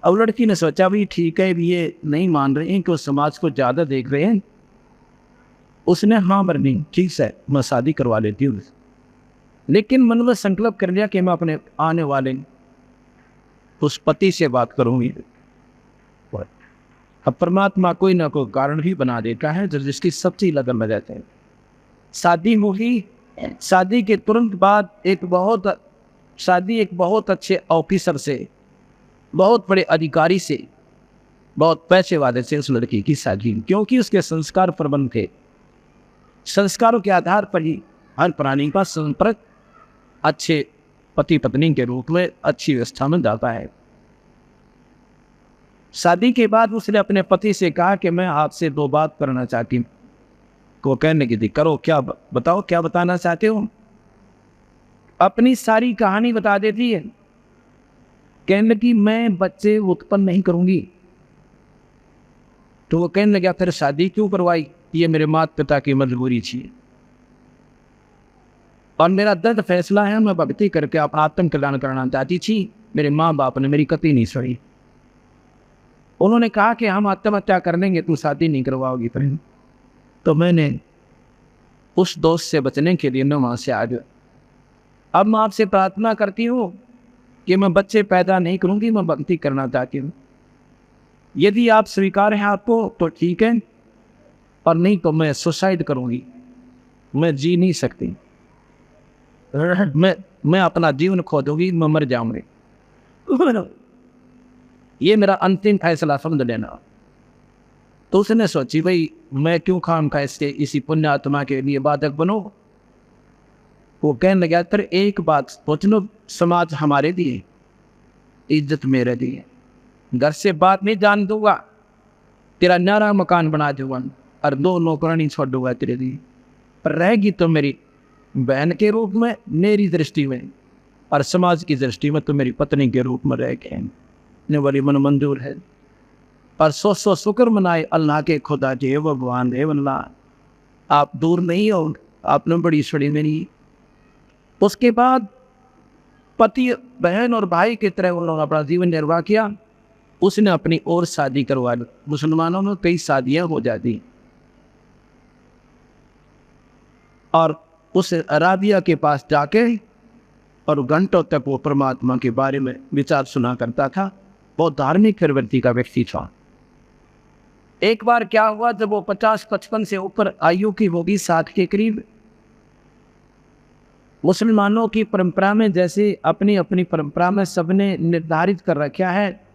अब लड़की ने सोचा भी ठीक है, भी ये नहीं मान रहे हैं कि वो समाज को ज़्यादा देख रहे हैं। उसने हाँ मरनी ठीक है मैं शादी करवा लेती हूँ, लेकिन मन में संकल्प कर लिया कि मैं अपने आने वाले उस पति से बात करूँगी। अब परमात्मा कोई ना कोई कारण ही बना देता है जिसकी सच्ची लगन में रहते हैं। शादी होगी, शादी के तुरंत बाद एक बहुत अच्छे ऑफिसर से, बहुत बड़े अधिकारी से, बहुत पैसे वाले से उस लड़की की शादी, क्योंकि उसके संस्कार प्रबल थे। संस्कारों के आधार पर ही हर प्राणी का संपर्क अच्छे पति पत्नी के रूप में अच्छी व्यवस्था में जाता है। शादी के बाद उसने अपने पति से कहा कि मैं आपसे 2 बात करना चाहती हूँ। वो कहने की थी, करो, क्या बताओ, क्या बताना चाहते हो? अपनी सारी कहानी बता देती है। कहने लगी मैं बच्चे उत्पन्न नहीं करूंगी। तो वो कहने लगा फिर शादी क्यों करवाई? ये मेरे माता पिता की मजबूरी थी और मेरा दर्द फैसला है, मैं भक्ति करके आप आत्म कल्याण करना चाहती थी। मेरे माँ बाप ने मेरी कतई नहीं सुनी। उन्होंने कहा कि हम आत्महत्या कर लेंगे, तू शादी नहीं करवाओगी। फिर तो मैंने उस दोस्त से बचने के लिए मैं वहाँ से आ गया। अब मैं आपसे प्रार्थना करती हूँ कि मैं बच्चे पैदा नहीं करूँगी, मैं भक्ति करना चाहती हूँ। यदि आप स्वीकार हैं आपको तो ठीक है, और नहीं तो मैं सुसाइड करूँगी। मैं जी नहीं सकती, मैं अपना जीवन खो दूँगी, मैं मर जाऊँगी। ये मेरा अंतिम फैसला समझ लेना। तो उसने सोची भाई मैं क्यों खाम खा इसके इसी पुण्य आत्मा के लिए बाधक बनो। वो कहने लगा फिर एक बात सोच लो, समाज हमारे लिए, इज्जत मेरे लिए, घर से बात नहीं जान दूंगा, तेरा न्यारा मकान बना दूंगा और 2 नौकरानी छोड़ दूंगा तेरे लिए, पर रहेगी तो मेरी बहन के रूप में मेरी दृष्टि में, और समाज की दृष्टि में तो मेरी पत्नी के रूप में रह गए। बड़ी मन मंजूर है। पर 100 शुक्र मनाए अल्लाह के खुदा जे भगवान है, अल्लाह आप दूर नहीं हो, आपने बड़ी छड़ी मेरी। उसके बाद पति बहन और भाई की तरह उन्होंने अपना जीवन निर्वाह किया। उसने अपनी और शादी करवा ली। मुसलमानों में कई शादियां हो जाती, और उस राबिया के पास जाके और घंटों तक वो परमात्मा के बारे में विचार सुना करता था। बहुत धार्मिक प्रवृत्ति का व्यक्ति था। एक बार क्या हुआ, जब वो 50-55 से ऊपर आयु की होगी, 60 के करीब, मुसलमानों की परंपरा में जैसे अपनी अपनी परंपरा में सबने निर्धारित कर रखा है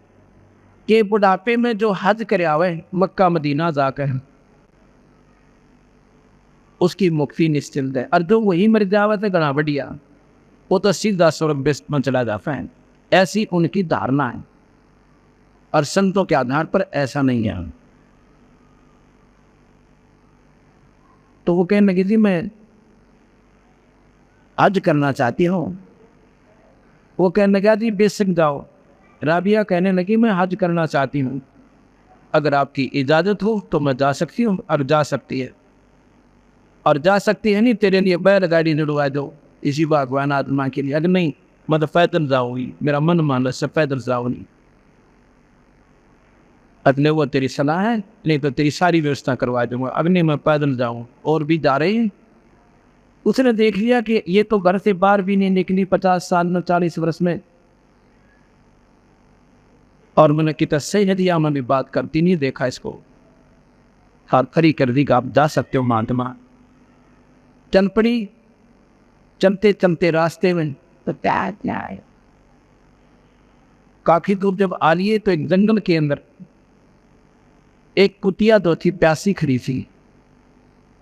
कि बुढ़ापे में जो हज करे आवे मक्का मदीना जाकर उसकी मुक्ति निश्चित है, और जो वही मर जावा तो गणा बढ़िया, वो तो सीधा स्वर्ग में चला जाता है। ऐसी उनकी धारणा है, और संतों के आधार पर ऐसा नहीं है। तो वो कहने लगी थी मैं हज करना चाहती हूँ। वो कहने लगा थी बेशक जाओ। राबिया कहने लगी मैं हज करना चाहती हूँ, अगर आपकी इजाज़त हो तो मैं जा सकती हूँ, और जा सकती है, और जा सकती है नहीं, तेरे लिए बैलगाड़ी जुड़वा दो इसी भगवान आत्मा के लिए। अगर नहीं मैं तो पैदल जाऊँगी, मेरा मन मान से पैदल जाऊँगी। अगले वो तेरी सलाह है, नहीं तो तेरी सारी व्यवस्था करवा दूंगा। अगले मैं पैदल जाऊँ। और भी जा रहे हैं। उसने देख लिया कि ये तो घर से बाहर भी नहीं निकली 50 साल में, 40 वर्ष में, और मैंने कितना सही दिया, मैं भी बात करती नहीं देखा इसको, हाथ खड़ी कर दी कि आप जा सकते हो महात्मा। चल पड़ी। चलते चलते रास्ते में तो काफी दूर जब आ लिए तो एक जंगल के अंदर एक कुतिया तो थी, प्यासी खड़ी थी,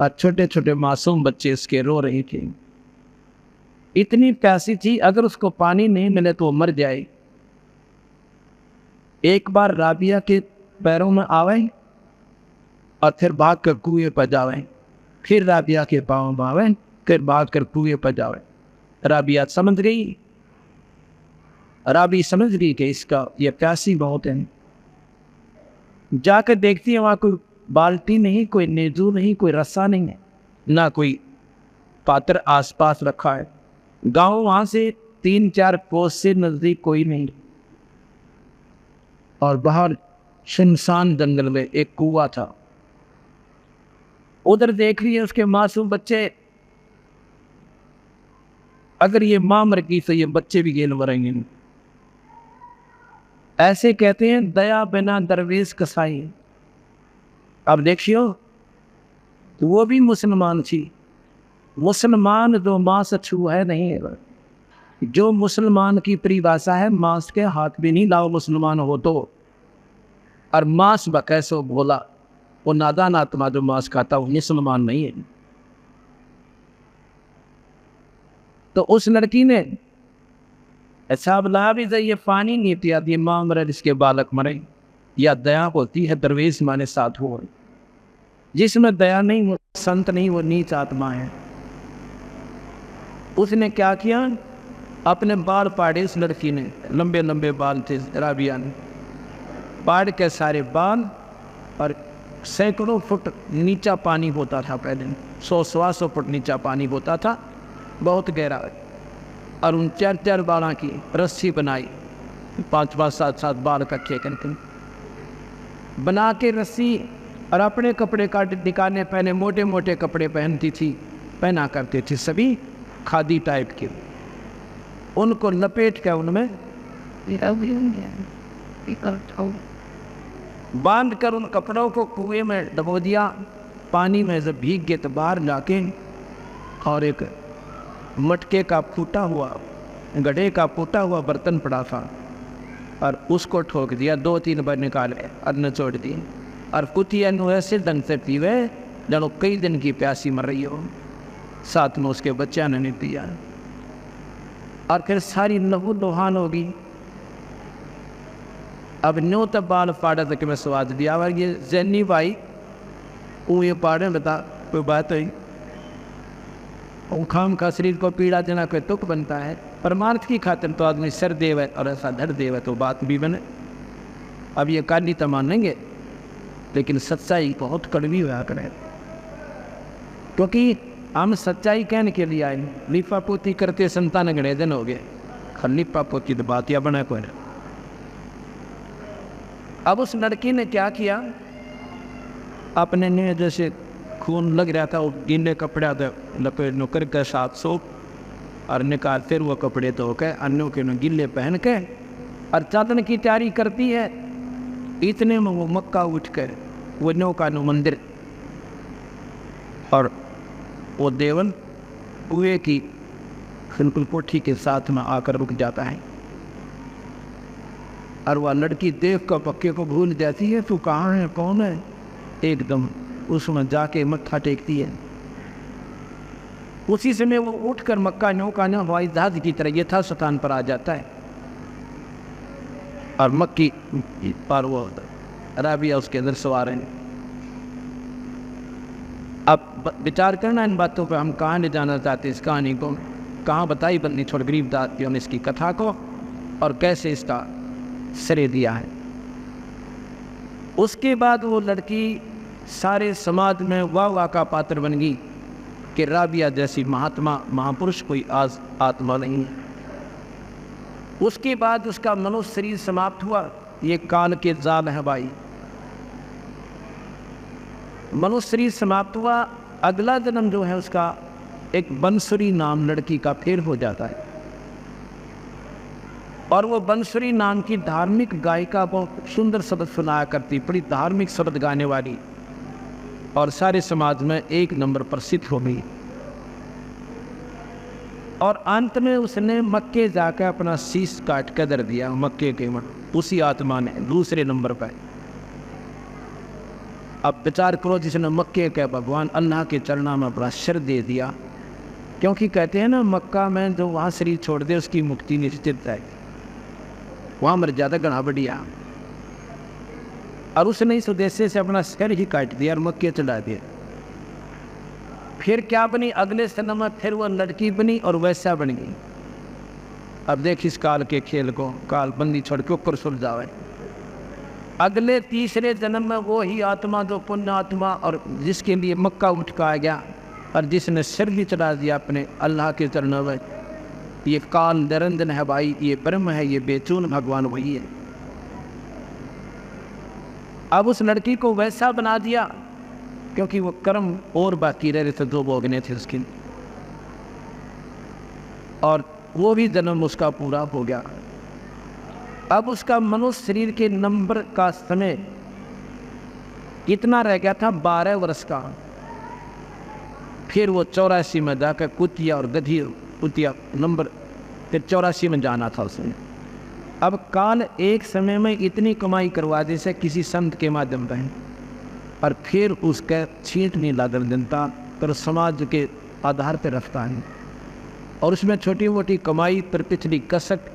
और छोटे छोटे मासूम बच्चे इसके रो रहे थे। इतनी प्यासी थी, अगर उसको पानी नहीं मिले तो वो मर जाए। एक बार राबिया के पैरों में आवे और फिर भाग कर कुएं पर जावे, फिर राबिया के पाँव में आवे, फिर भाग कर कुएं पर जावे। राबिया समझ गई, राबी समझ गई कि इसका ये प्यासी बहुत है। जाकर देखती है वहां कोई बाल्टी नहीं, कोई नेजू नहीं, कोई रस्सा नहीं है, ना कोई पात्र आसपास रखा है। गांव वहां से 3-4 कोस से नजदीक कोई नहीं, और बाहर सुनसान जंगल में एक कुआं था। उधर देख रही है उसके मासूम बच्चे। अगर ये मां मर गई तो ये बच्चे भी गेल मरेंगे। ऐसे कहते हैं दया बिना दरवेश कसाई। अब देखियो, तो वो भी मुसलमान थी। मुसलमान जो मांस छू है नहीं है, जो मुसलमान की परिभाषा है मांस के हाथ भी नहीं लाओ मुसलमान हो तो। और मांस बकैसो बोला, वो नादान आत्मा जो मांस खाता वो मुसलमान नहीं है। तो उस लड़की ने ऐसा बोला भी ये पानी नहीं पिया, ये मां मरे इसके बालक मरे। या दया होती है दरवेश माने साथ हो, जिसमें दया नहीं वो संत नहीं, वो नीच आत्मा है। उसने क्या किया, अपने बाल पाड़े। उस लड़की ने लंबे लंबे बाल थे, राबिया ने पाड़ के सारे बाल, और सैकड़ों फुट नीचा पानी होता था पहले, 100-125 फुट नीचा पानी होता था, बहुत गहरा। और उन 4-4 बालों की रस्सी बनाई, 5-5, 7-7 बाल इकट्ठे करके बना के रस्सी, और अपने कपड़े का निकालने पहले मोटे मोटे कपड़े पहनती थी, पहना करते थे सभी खादी टाइप के। उनको लपेट के उनमें बांध कर उन कपड़ों को कुएं में डबो दिया। पानी में जब भीग गए तो बाहर जाके, और एक मटके का फूटा हुआ, गड्ढे का फूटा हुआ बर्तन पड़ा था, और उसको ठोक दिया। 2-3 बार निकाले और निचोड़ दिए, और कुतिया ऐसे ढंग से पीवे जनो कई दिन की प्यासी मर रही हो। साथ में उसके बच्चा ने नहीं पिया, और फिर सारी लहू लोहान होगी। अब न्यू तब बाल फाड़ा तक में स्वाद दिया। और ये जैनी भाई वो ये पाड़े बता कोई बात हुई, खाम का शरीर को पीड़ा देना कोई तुक बनता है। परमार्थ की खातिर तो आदमी सर देव और ऐसा धर देव तो बात भी बने। अब ये काली तो मानेंगे, लेकिन सच्चाई बहुत कड़वी हुआ करे, क्योंकि हम सच्चाई कहने के लिए आए। लिपा पोती करते संतान गणे दिन हो गए, लिपा पोती तो बात या बना कोई। अब उस लड़की ने क्या किया, अपने ने जैसे खून लग रहा था, वो गीले कपड़े लपेट नौकर के साथ सो, और निकाल फिर वो कपड़े धो के अन्यों के गिले पहन के, और चादन की तैयारी करती है। इतने में वो मक्का उठ कर वो नौका नो मंदिर, और वो देवन कुएं की बिल्कुल कोठी के साथ में आकर रुक जाता है। और वह लड़की देख कर पक्के को भूल जाती है, तू कहाँ है, कौन है। एकदम उसमें जाके मत्था टेकती है। उसी समय वो उठकर मक्का नौका न हवाई जहाज की तरह यथास्थान पर आ जाता है, और मक्की पर वो राबिया उसके अंदर सवार है। अब विचार करना इन बातों पर, हम कहाँ ले जाना चाहते इस कहानी को, कहाँ बताई बंदी छोड़ गरीबदास ने इसकी कथा को, और कैसे इसका श्रेय दिया है। उसके बाद वो लड़की सारे समाज में वाह वाह का पात्र बन गई कि राबिया जैसी महात्मा महापुरुष कोई आज आत्मा नहीं है। उसके बाद उसका मनुष्य शरीर समाप्त हुआ। ये काल के जाल है भाई। मनुष्य शरीर समाप्त हुआ। अगला जन्म जो है उसका एक बंसुरी नाम लड़की का फिर हो जाता है, और वो बंसुरी नाम की धार्मिक गायिका बहुत सुंदर शब्द सुनाया करती, बड़ी धार्मिक शब्द गाने वाली, और सारे समाज में एक नंबर प्रसिद्ध हो गई। और अंत में उसने मक्के जाकर अपना शीश काट कर दर दिया मक्के के मन, उसी आत्मा ने दूसरे नंबर पर। अब विचार करो, जिसने मक्के के भगवान अल्लाह के चरणों में अपना सिर दे दिया, क्योंकि कहते हैं ना मक्का में जो वहाँ शरीर छोड़ दे उसकी मुक्ति निश्चित है, वहाँ मर जाता घना बढ़िया। और उसने इस उद्देश्य से अपना सिर ही काट दिया और मक्के चढ़ा दिया। फिर क्या बनी? अगले जन्म में फिर वो लड़की बनी और वैसा बन गई। अब देख इस काल के खेल को, काल बंदी छोड़ के ऊपर सुलझावे। अगले तीसरे जन्म में वो ही आत्मा जो पुण्य आत्मा और जिसके लिए मक्का उठकाया गया और जिसने सिर भी चढ़ा दिया अपने अल्लाह के चरणों में, ये काल निरंजन है भाई, ये ब्रह्म है, ये बेचून भगवान वही है। अब उस लड़की को वैसा बना दिया क्योंकि वो कर्म और बाकी रह रहे थे, दो भोगने थे उसके, और वो भी जन्म उसका पूरा हो गया। अब उसका मनुष्य शरीर के नंबर का समय कितना रह गया था? 12 वर्ष का। फिर वो 84 में जाकर कुतिया और गधी कुतिया नंबर, फिर 84 में जाना था उसने। अब काल एक समय में इतनी कमाई करवा दे से किसी संत के माध्यम पर, और फिर उसका छींट नहीं लादर जनता पर समाज के आधार पर रखता है, और उसमें छोटी मोटी कमाई पर पिछली कसक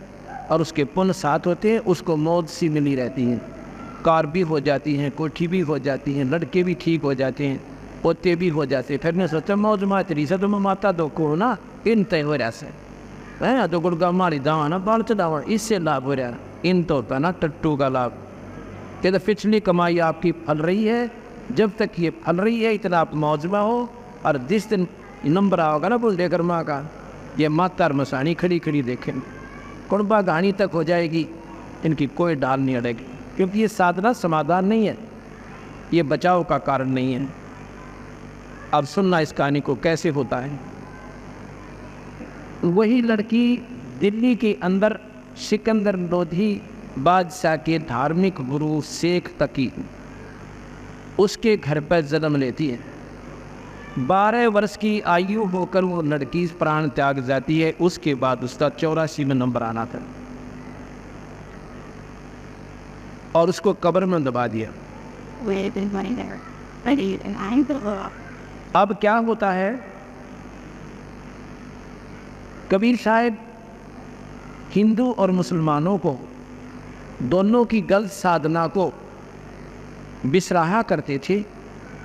और उसके पुण्य साथ होते हैं, उसको मौज सी मिली रहती हैं। कार भी हो जाती हैं, कोठी भी हो जाती हैं, लड़के भी ठीक हो जाते हैं, पोते भी हो जाते हैं। फिर मैं सोचा मौज मातरी से तो मैं माता दो को ना इन तय हो रहा से है तो गुड़गा मारी दावा ना बाल चढ़ावा, इससे लाभ हो रहा। इन तो होता ना टट्टू का लाभ कि तो पिछली कमाई आपकी फल रही है, जब तक ये फल रही है इतना आप मौजमा हो, और जिस दिन नंबर आओगा ना बुल्डे कर्मा का, ये माता और मसानी खड़ी खड़ी देखें कुणबा कहानी तक हो जाएगी, इनकी कोई डाल नहीं अड़ेगी, क्योंकि ये साधना समाधान नहीं है, ये बचाव का कारण नहीं है। अब सुनना इस कहानी को कैसे होता है। वही लड़की दिल्ली के अंदर सिकंदर लोधी बादशाह के धार्मिक गुरु शेख तकी उसके घर पर जन्म लेती है। 12 वर्ष की आयु होकर वो लड़की प्राण त्याग जाती है। उसके बाद उसका 84 में नंबर आना था और उसको कब्र में दबा दिया। अब क्या होता है, कबीर साहब हिंदू और मुसलमानों को दोनों की गलत साधना को बिसराहा करते थे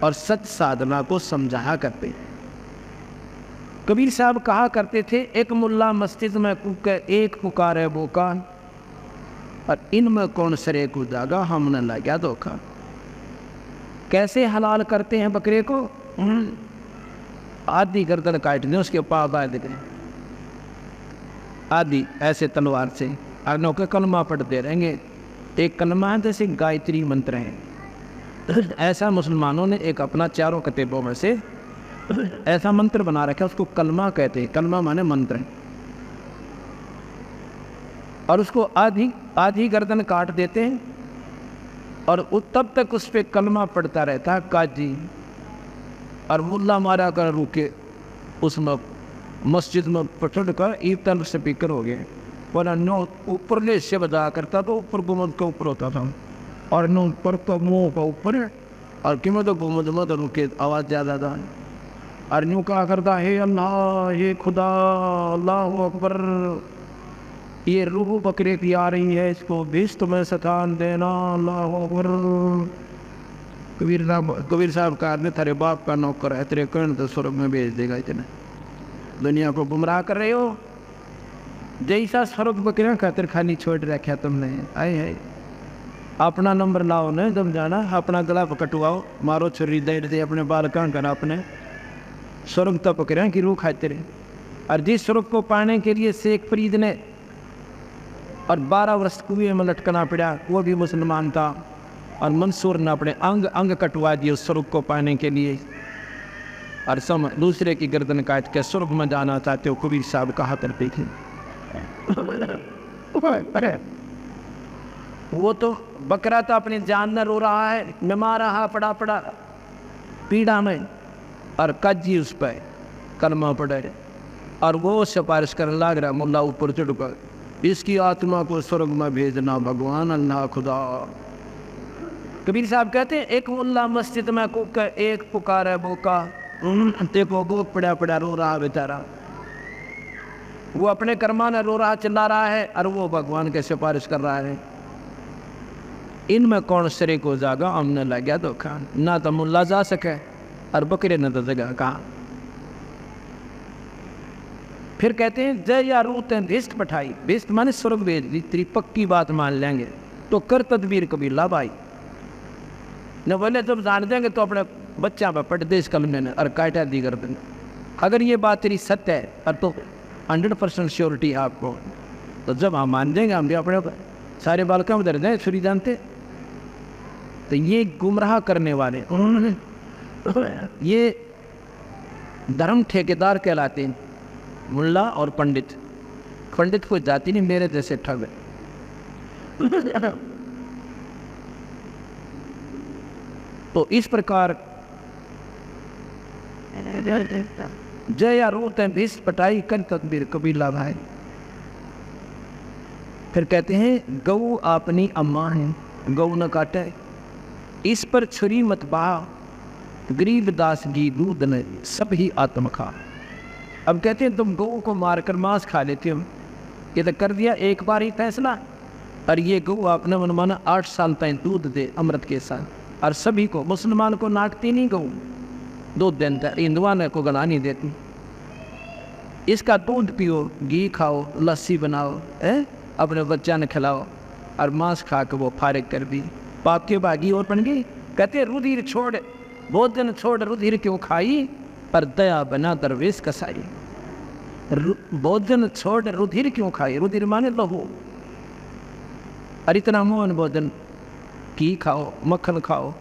और सच साधना को समझाया करते। कबीर साहब कहा करते थे, एक मुल्ला मस्जिद में एक पुकारे बोकान, और इनमें कौन सरे को जागा हमने लगा धोखा। कैसे हलाल करते हैं बकरे को? आधी गर्दन काट दें, उसके पाँव बांध दें, आदि ऐसे तलवार से अग्नों के कलमा पढ़ते रहेंगे। एक कलमा है जैसे गायत्री मंत्र है, ऐसा मुसलमानों ने एक अपना चारों कतेबों में से ऐसा मंत्र बना रखा है, उसको कलमा कहते हैं। कलमा माने मंत्र, और उसको आधी आधी गर्दन काट देते हैं और तब तक उस पर कलमा पड़ता रहता है काजी। और मुल्ला मारा कर रुके उसमें मस्जिद में पटड़ कर ईतन स्पीकर हो गए, वरना नो ऊपरले से बजा करता तो ऊपर गुमद के ऊपर होता था, और नो ऊपर तो मुँह का ऊपर है, और कि मैं तो गुमद में तो रुके आवाज़ ज़्यादा था। और यूँ कहा करता, हे अल्लाह, हे खुदा, अल्लाह अकबर, ये रूह बकरे की आ रही है, इसको बेच तुम्हें सतान देना, अल्लाह अकबर। कबीर साहब कहा, तेरे बाप का नौकर है, तेरे कर्ण तो स्वर्ग में भेज देगा, इतना दुनिया को गुमराह कर रहे हो। जैसा स्वर्ग बकरियाँ खातिर खानी छोड़ रखा तुमने, आए है अपना नंबर लाओ न तुम जाना, अपना गला कटवाओ, मारो छुरी दे दे अपने बाल कहाँ कर अपने स्वर्ग तप करें कि रूह खाते रहे। और जिस स्वर्ग को पाने के लिए शेख फरीद ने और 12 वर्ष कुएं में लटकना पड़ा, वो भी मुसलमान था। और मंसूर ने अपने अंग अंग कटवा दिए उस स्वर्ग को पाने के लिए। और सम दूसरे की गर्दन काट के स्वर्ग में जाना चाहते हो, कबीर साहब कहा करते थे। वो तो बकरा तो अपनी जान न रो रहा है, बीमार रहा पड़ा पड़ा पीड़ा में, और काजी उस पर कलमा पड़े और वो सिफारिश करने लग रहा, मुल्ला ऊपर चढ़ कर, इसकी आत्मा को स्वर्ग में भेजना भगवान अल्लाह खुदा। कबीर साहब कहते हैं एक मुल्ला मस्जिद में कुक, एक पुकारे बोका, देखो वो पड़ा पड़ा रो रहा बेचारा, वो अपने कर्मा ने रो रहा चिल्ला रहा है और वो भगवान के सिफारिश कर रहा है। इनमें कौन शरीक हो जाएगा? हमने लग गया धोखा, ना तो मुल्ला जा सके और बकरे न तो जगह कहा। फिर कहते हैं जय या रूत भिष्ट पठाई, भिष्ट माने स्वर्ग भेज दी, तेरी पक्की बात मान लेंगे तो कर तदबीर कबीला भाई। न बोले जब जान देंगे तो अपने बच्चा पर पट देश कलम ने और काटा दी कर देंगे। अगर ये बात तेरी सत्य है और तो 100% श्योरिटी है आपको, तो जब हम मान देंगे हम भी अपने सारे बालकों में दर्द दें छुरी जानते। तो ये गुमराह करने वाले उन्होंने ये धर्म ठेकेदार कहलाते हैं, मुल्ला और पंडित। पंडित कोई जाति नहीं, मेरे जैसे ठग। तो इस प्रकार जय आरोत है भिष्ट पटाई कर तकबीर कबीला भाई। फिर कहते हैं गऊ अपनी अम्मा है, गऊ न काटे, इस पर छुरी मत बहा, गरीबदास की दूध ने सब ही आत्म खा। अब कहते हैं तुम गऊ को मारकर मांस खा लेते हो, ये तो कर दिया एक बार ही फैसला। और ये गऊ आपने मनमाना 8 साल तक दूध दे अमृत के साथ, और सभी को, मुसलमान को नाटती नहीं गऊ, दूध देता, हिंदुआ ने को गला नहीं देती। इसका दूध पियो, घी खाओ, लस्सी बनाओ, अपने बच्चा ने खिलाओ, और मांस खा के वो फारिग कर दी, पाप के बागी और बन गई। कहते रुधिर छोड़ भोजन छोड़ रुधिर क्यों खाई, पर दया बना दरवेश कसाई। भोजन छोड़ रुधिर क्यों खाई, रुधिर माने लहू, और इतना मोहन भोजन, घी खाओ, मक्खन खाओ,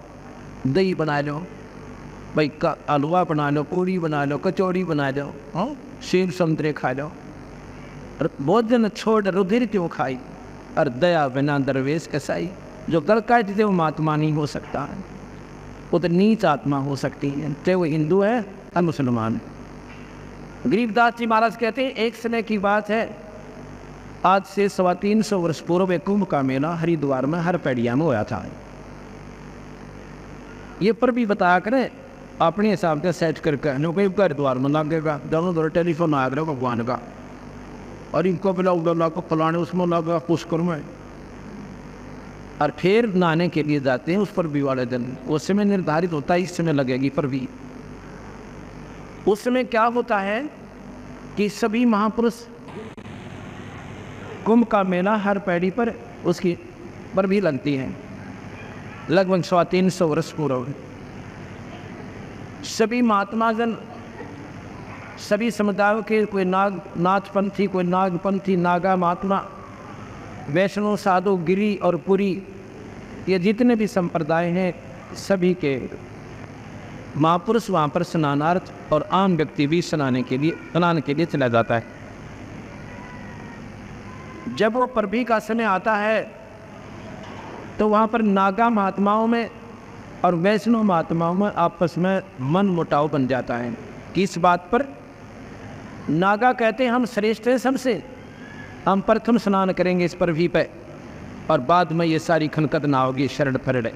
दही बना लो भाई, हलवा बना लो, पूरी बना लो, कचौड़ी बना लो, सेब संतरे खा लो। भोजन छोड़ रुधिर क्यों खाई, और दया बिना दरवेश कसाई। जो गल काटते वो महात्मा नहीं हो सकता है, वो तो नीच आत्मा हो सकती है, चाहे वो हिंदू है या मुसलमान है। गरीबदास जी महाराज कहते हैं एक समय की बात है, आज से 350 वर्ष पूर्व एक कुंभ का मेला हरिद्वार में हर पैड़िया में होया था। ये पर भी बताया करें अपने हिसाब से सेट करके, हरिद्वार में लगेगा, दोनों दोनों टेलीफोन आया करेगा भगवान का, और इनको बुलाओ को फलाने उसमें लगा पुष्कर में, और फिर नहाने के लिए जाते हैं उस पर भी वाले दिन। उस समय निर्धारित होता है इस समय लगेगी पर भी। उस समय क्या होता है कि सभी महापुरुष कुंभ का मेला हर पैड़ी पर उसकी पर भी लगती है, लगभग 350 वर्ष पूर्व। सभी महात्मा जन, सभी समुदायों के, कोई नाथपंथी, कोई नागपंथी, नागा महात्मा, वैष्णव, साधु, गिरी और पुरी, ये जितने भी संप्रदाय हैं सभी के महापुरुष वहाँ पर स्नानार्थ, और आम व्यक्ति भी स्नान के लिए चला जाता है। जब वो परभी का समय आता है तो वहाँ पर नागा महात्माओं में और वैष्णव महात्माओं में आपस में मन मुटाव बन जाता है। किस बात पर? नागा कहते हैं हम श्रेष्ठ हैं सबसे, हम प्रथम स्नान करेंगे इस परभी पे, और बाद में ये सारी खनकत ना होगी शरण फरड़े।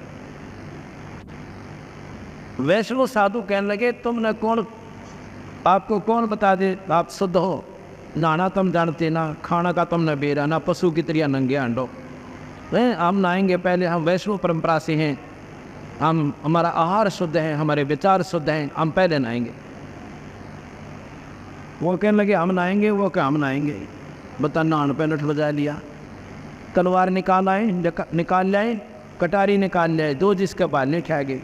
वैष्णव साधु कहने लगे तुमने कौन, आपको कौन बता दे आप शुद्ध हो, नहाना तुम जानते ना, खाना का तुमने बेरा ना, पशु की तरह नंगे अंडो। हम नहाएंगे पहले, हम वैष्णव परंपरा से हैं, हम, हमारा आहार शुद्ध है, हमारे विचार शुद्ध हैं, हम पहले नहाएंगे। वो कहने लगे हम नहाएंगे, वो क्या हम नहाएंगे, बता नहान पे लठ बजा लिया, तलवार निकाल लाए, कटारी निकाल ले, दो जिसके बाल नहीं खा गए।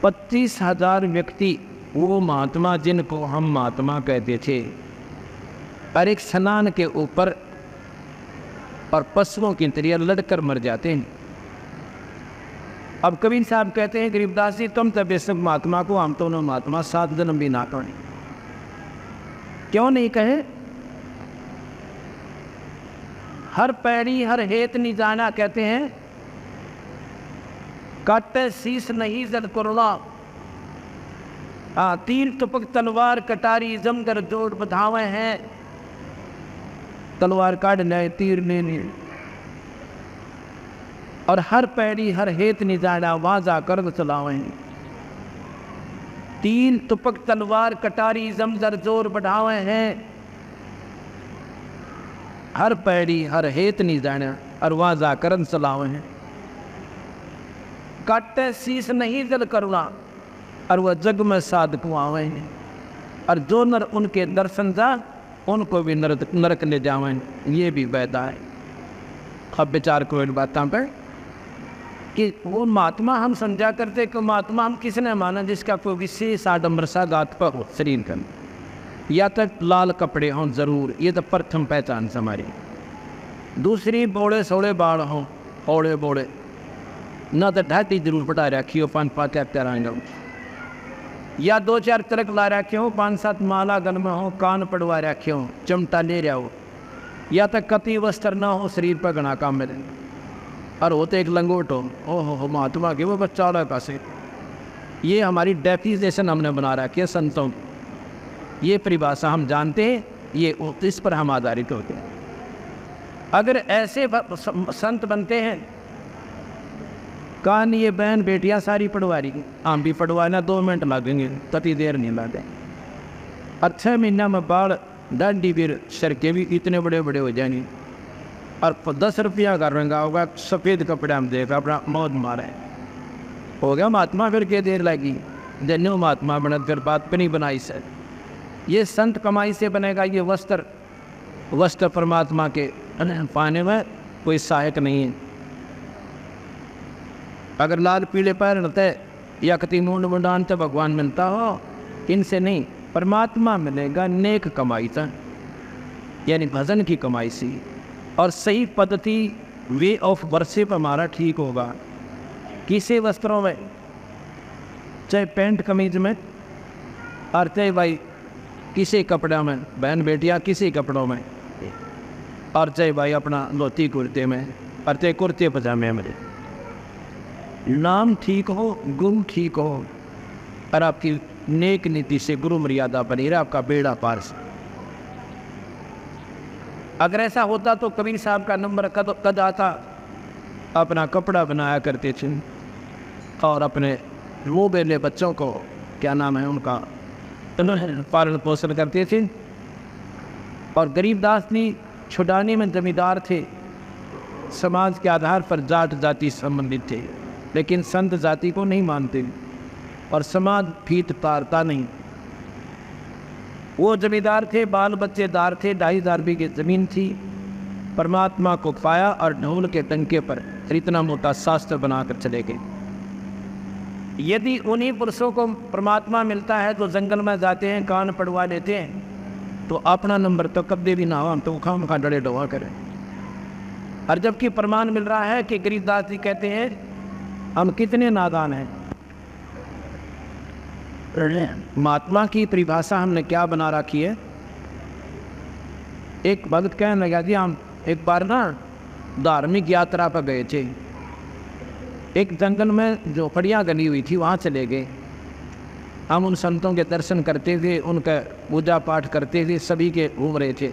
25,000 व्यक्ति वो महात्मा जिनको हम महात्मा कहते थे, और एक स्नान के ऊपर और पशुओं की तरह लड़कर मर जाते हैं। अब कबीर साहब कहते हैं गरीबदास जी तुम तो बेशक महात्मा को, हम तो महात्मा 7 जन्म भी ना करें। क्यों नहीं कहे? हर पैड़ी हर हेत नहीं जाना, कहते हैं काटे शीस नहीं जल करुणा, तीर तुपक तलवार कटारी जमकर जोड़ बधावे हैं। तलवार काट ले, तीर ले ले, और हर पैड़ी हर हेत नहीं जाना, वहां जाकर चलावे हैं। तीर तुपक तलवार कटारी जमकर जोर बढ़ावे हैं। हर पैड़ी हर हेत नहीं जाना, और वहां जाकर चलावे हैं। काटे शीस नहीं जल करुणा, और वह जग में साधक आवे हैं। और जो नर उनके दर्शन जा, उनको भी नरक ले जावें। ये भी वैदा है। अब विचार को इन बातों पर कि वो महात्मा हम समझा करते कि महात्मा हम किसने माना जिसका कोई विशेष आडम्बर सा गात पर हो शरीर का, या तक लाल कपड़े हों जरूर, ये तो प्रथम पहचान से हमारी। दूसरी बोड़े सोड़े बाढ़ हों, ओड़े बोड़े ना तो ढाती जरूर बटा रखी हो, 5-5 तेरांगा, या 2-4 तिलक ला रखे हो, 5-7 माला गल में हो, कान पड़वा रखे हो, चमटा ले रहा हो, या तक कति वस्त्र ना हो, शरीर पर घना काम मिले, और होते एक लंगोट हो। ओहो महात्मा के वो बच्चा वाला कैसे। ये हमारी डेफिनेशन हमने बना रखी है संतों की, ये परिभाषा हम जानते हैं, ये इस पर हम आधारित होते हैं। अगर ऐसे संत बनते हैं, कान ये बहन बेटियां सारी पढ़वा रही, हम भी पढ़वाना 2 मिनट लगेंगे, तभी देर नहीं लगे। और 6 महीना में बाल डांडी भी सड़के भी इतने बड़े बड़े हो जाएंगे, और 10 रुपया कर रहा होगा, सफ़ेद कपड़े हम देगा अपना मौत मारे हो गया महात्मा। फिर क्या देर लगी, जन्यो महात्मा बना, फिर बात पर नहीं बनाई सर। ये संत कमाई से बनेगा, ये वस्त्र परमात्मा के पाने में कोई सहायक नहीं है। अगर लाल पीले पैर रहते या कति मुंड मुंडान तो भगवान मिलता हो, इनसे नहीं, परमात्मा मिलेगा नेक कमाई था, यानी भजन की कमाई सी, और सही पद्धति वे ऑफ वर्शिप हमारा ठीक होगा। किसी वस्त्रों में, चाहे पैंट कमीज में, और चाहे भाई किसी कपड़े में, बहन बेटियां किसी कपड़ों में, और चाहे भाई अपना धोती कुर्ते में, और चाहे कुर्ते पजामे में, नाम ठीक हो, गुरु ठीक हो, और आपकी नेक नीति से गुरु मर्यादा बनी रहे, आपका बेड़ा पार से। अगर ऐसा होता तो कबीर साहब का नंबर कद आता। अपना कपड़ा बनाया करते थे, और अपने वो बेले बच्चों को, क्या नाम है उनका, पालन पोषण करते थे। और गरीबदास जी छुड़ाने में जमींदार थे, समाज के आधार पर जाट जाति संबंधित थे, लेकिन संत जाति को नहीं मानते, और समाज फीत तारता नहीं। वो जमींदार थे, बाल बच्चेदार थे, 2,500 बीघे जमीन थी। परमात्मा को पाया और ढोल के टंके पर इतना मोटा शास्त्र बनाकर चले गए। यदि उन्हीं पुरुषों को परमात्मा मिलता है तो जंगल में जाते हैं, कान पड़वा लेते हैं, तो अपना नंबर तो कभी भी ना हो, हम तो खाम खा डरे डोहा करें। और जबकि प्रमाण मिल रहा है कि गरीबदास जी कहते हैं हम कितने नादान हैं। महात्मा की परिभाषा हमने क्या बना रखी है। एक भक्त कहने लगा जी, हम एक बार ना धार्मिक यात्रा पर गए थे, एक जंगल में झोपड़ियाँ गली हुई थी, वहाँ चले गए। हम उन संतों के दर्शन करते थे, उनका पूजा पाठ करते थे, सभी के घूम रहे थे।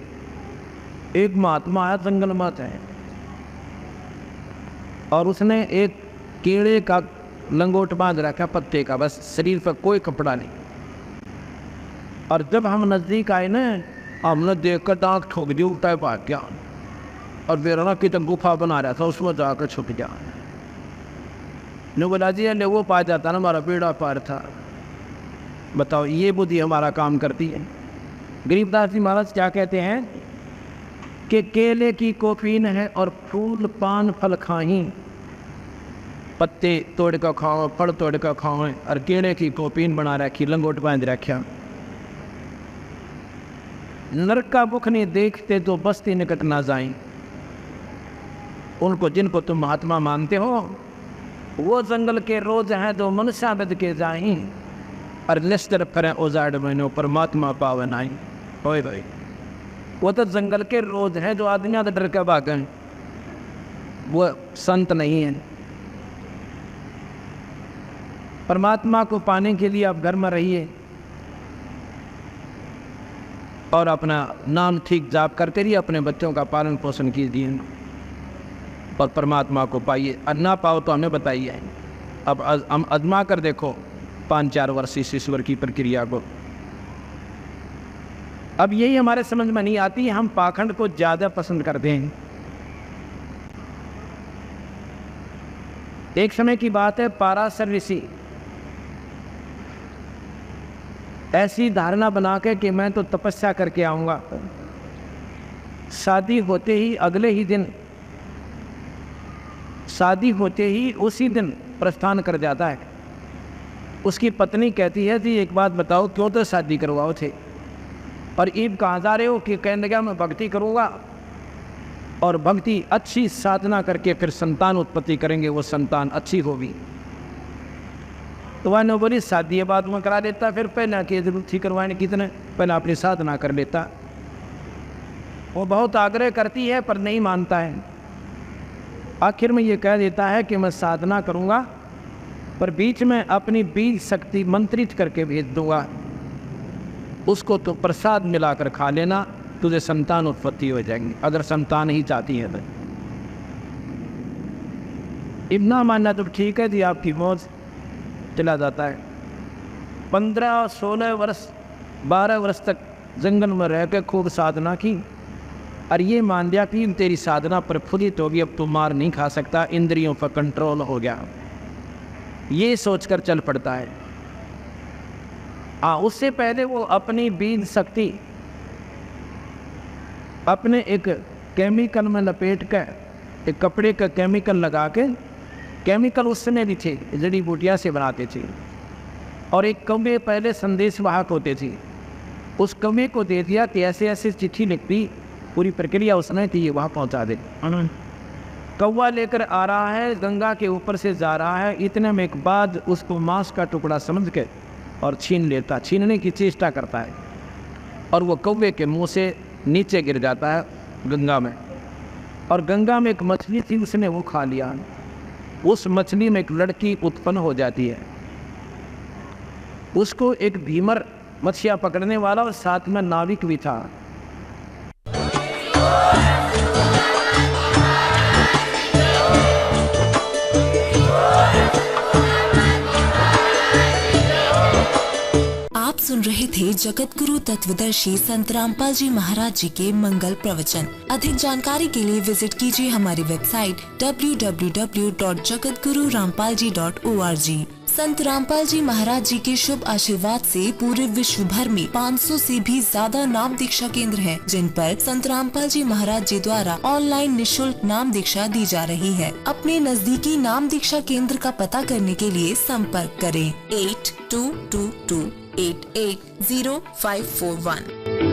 एक महात्मा आया जंगल में है, और उसने एक केले का लंगोट बांध रखा पत्ते का, बस शरीर पर कोई कपड़ा नहीं। और जब हम नज़दीक आए ना, हमने देख कर दांत ठोक दी, उल्टा भाग गया, और बेरना की तो गुफा बना रहा था, उसमें जाकर छुप गया। ने बोला जी ने वो पा जाता ना, हमारा बेड़ा पार था। बताओ, ये बुद्धि हमारा काम करती है। गरीबदास जी महाराज क्या कहते हैं कि केले की कोपीन है और फूल पान फल खाही, पत्ते तोड़ कर खाओ, फल तोड़ कर खाओ, और केड़े की कोपीन बना रखी, लंगोट बांध रखा। नरक का मुख नहीं देखते तो बस्ती निकट ना जाए। उनको जिनको तुम महात्मा मानते हो वो जंगल के रोज हैं तो मनुष्य बद के जाए, और निस्तर करें उजाड़ महीनों परमात्मा पावन आई। ओए भाई, वो तो जंगल के रोज हैं जो आदमी तो डर के भागे, वो संत नहीं है। परमात्मा को पाने के लिए आप घर में रहिए और अपना नाम ठीक जाप करते रहिए, अपने बच्चों का पालन पोषण कीजिए और परमात्मा को पाइए। ना पाओ तो हमें बताइए, अब हम आजमा कर देखो 5-4 वर्ष इस ईश्वर की प्रक्रिया को। अब यही हमारे समझ में नहीं आती, हम पाखंड को ज़्यादा पसंद करते हैं। एक समय की बात है, पाराशर ऋषि ऐसी धारणा बना के कि मैं तो तपस्या करके आऊँगा, शादी होते ही अगले ही दिन, शादी होते ही उसी दिन प्रस्थान कर जाता है। उसकी पत्नी कहती है कि एक बात बताओ, क्यों तो शादी करवाओ थे, और ईब कहाँ जा रहे हो? कि कहने लगा मैं भक्ति करूँगा और भक्ति अच्छी साधना करके फिर संतान उत्पत्ति करेंगे, वो संतान अच्छी होगी। तो वह ने बोली शादी ये बात में करा देता, फिर पहले की जरूरत थी करवाने कितने, पहले अपनी साधना कर लेता। वो बहुत आग्रह करती है पर नहीं मानता है। आखिर में ये कह देता है कि मैं साधना करूँगा पर बीच में अपनी बीज शक्ति मंत्रित करके भेज दूँगा, उसको तो प्रसाद मिलाकर खा लेना, तुझे संतान उत्पत्ति हो जाएंगी, अगर संतान ही चाहती है तो। इतना मानना तो ठीक है जी, आपकी मौज। चला जाता है। 15, 16 वर्ष, 12 वर्ष तक जंगल में रह कर खूब साधना की, और ये मान लिया कि तेरी साधना प्रफुल्लित होगी, अब तू मार नहीं खा सकता, इंद्रियों पर कंट्रोल हो गया, ये सोचकर चल पड़ता है। उससे पहले वो अपनी बीज शक्ति अपने एक केमिकल में लपेट कर, एक कपड़े का केमिकल लगा के, केमिकल उस समय भी थे, जड़ी बूटियाँ से बनाते थे, और एक कौवे पहले संदेश वाहक होते थे, उस कौवे को दे दिया कि ऐसे ऐसे चिट्ठी लिख दी, पूरी प्रक्रिया उसने थी, वहाँ पहुँचा दे। कौवा लेकर आ रहा है, गंगा के ऊपर से जा रहा है, इतने में एक बाद उसको मांस का टुकड़ा समझ के और छीन लेता, छीनने की चेष्टा करता है, और वो कौवे के मुंह से नीचे गिर जाता है गंगा में, और गंगा में एक मछली थी, उसने वो खा लिया। उस मछली में एक लड़की उत्पन्न हो जाती है, उसको एक भीमर मछलियाँ पकड़ने वाला और साथ में नाविक भी था। आप सुन रहे थे जगत गुरु तत्वदर्शी संत रामपाल जी महाराज जी के मंगल प्रवचन। अधिक जानकारी के लिए विजिट कीजिए हमारी वेबसाइट www.jagatgururampalji.org। संत रामपाल जी महाराज जी के शुभ आशीर्वाद से पूरे विश्व भर में 500 से भी ज्यादा नाम दीक्षा केंद्र हैं, जिन पर संत रामपाल जी महाराज जी द्वारा ऑनलाइन निशुल्क नाम दीक्षा दी जा रही है। अपने नजदीकी नाम दीक्षा केंद्र का पता करने के लिए संपर्क करें 8222880541।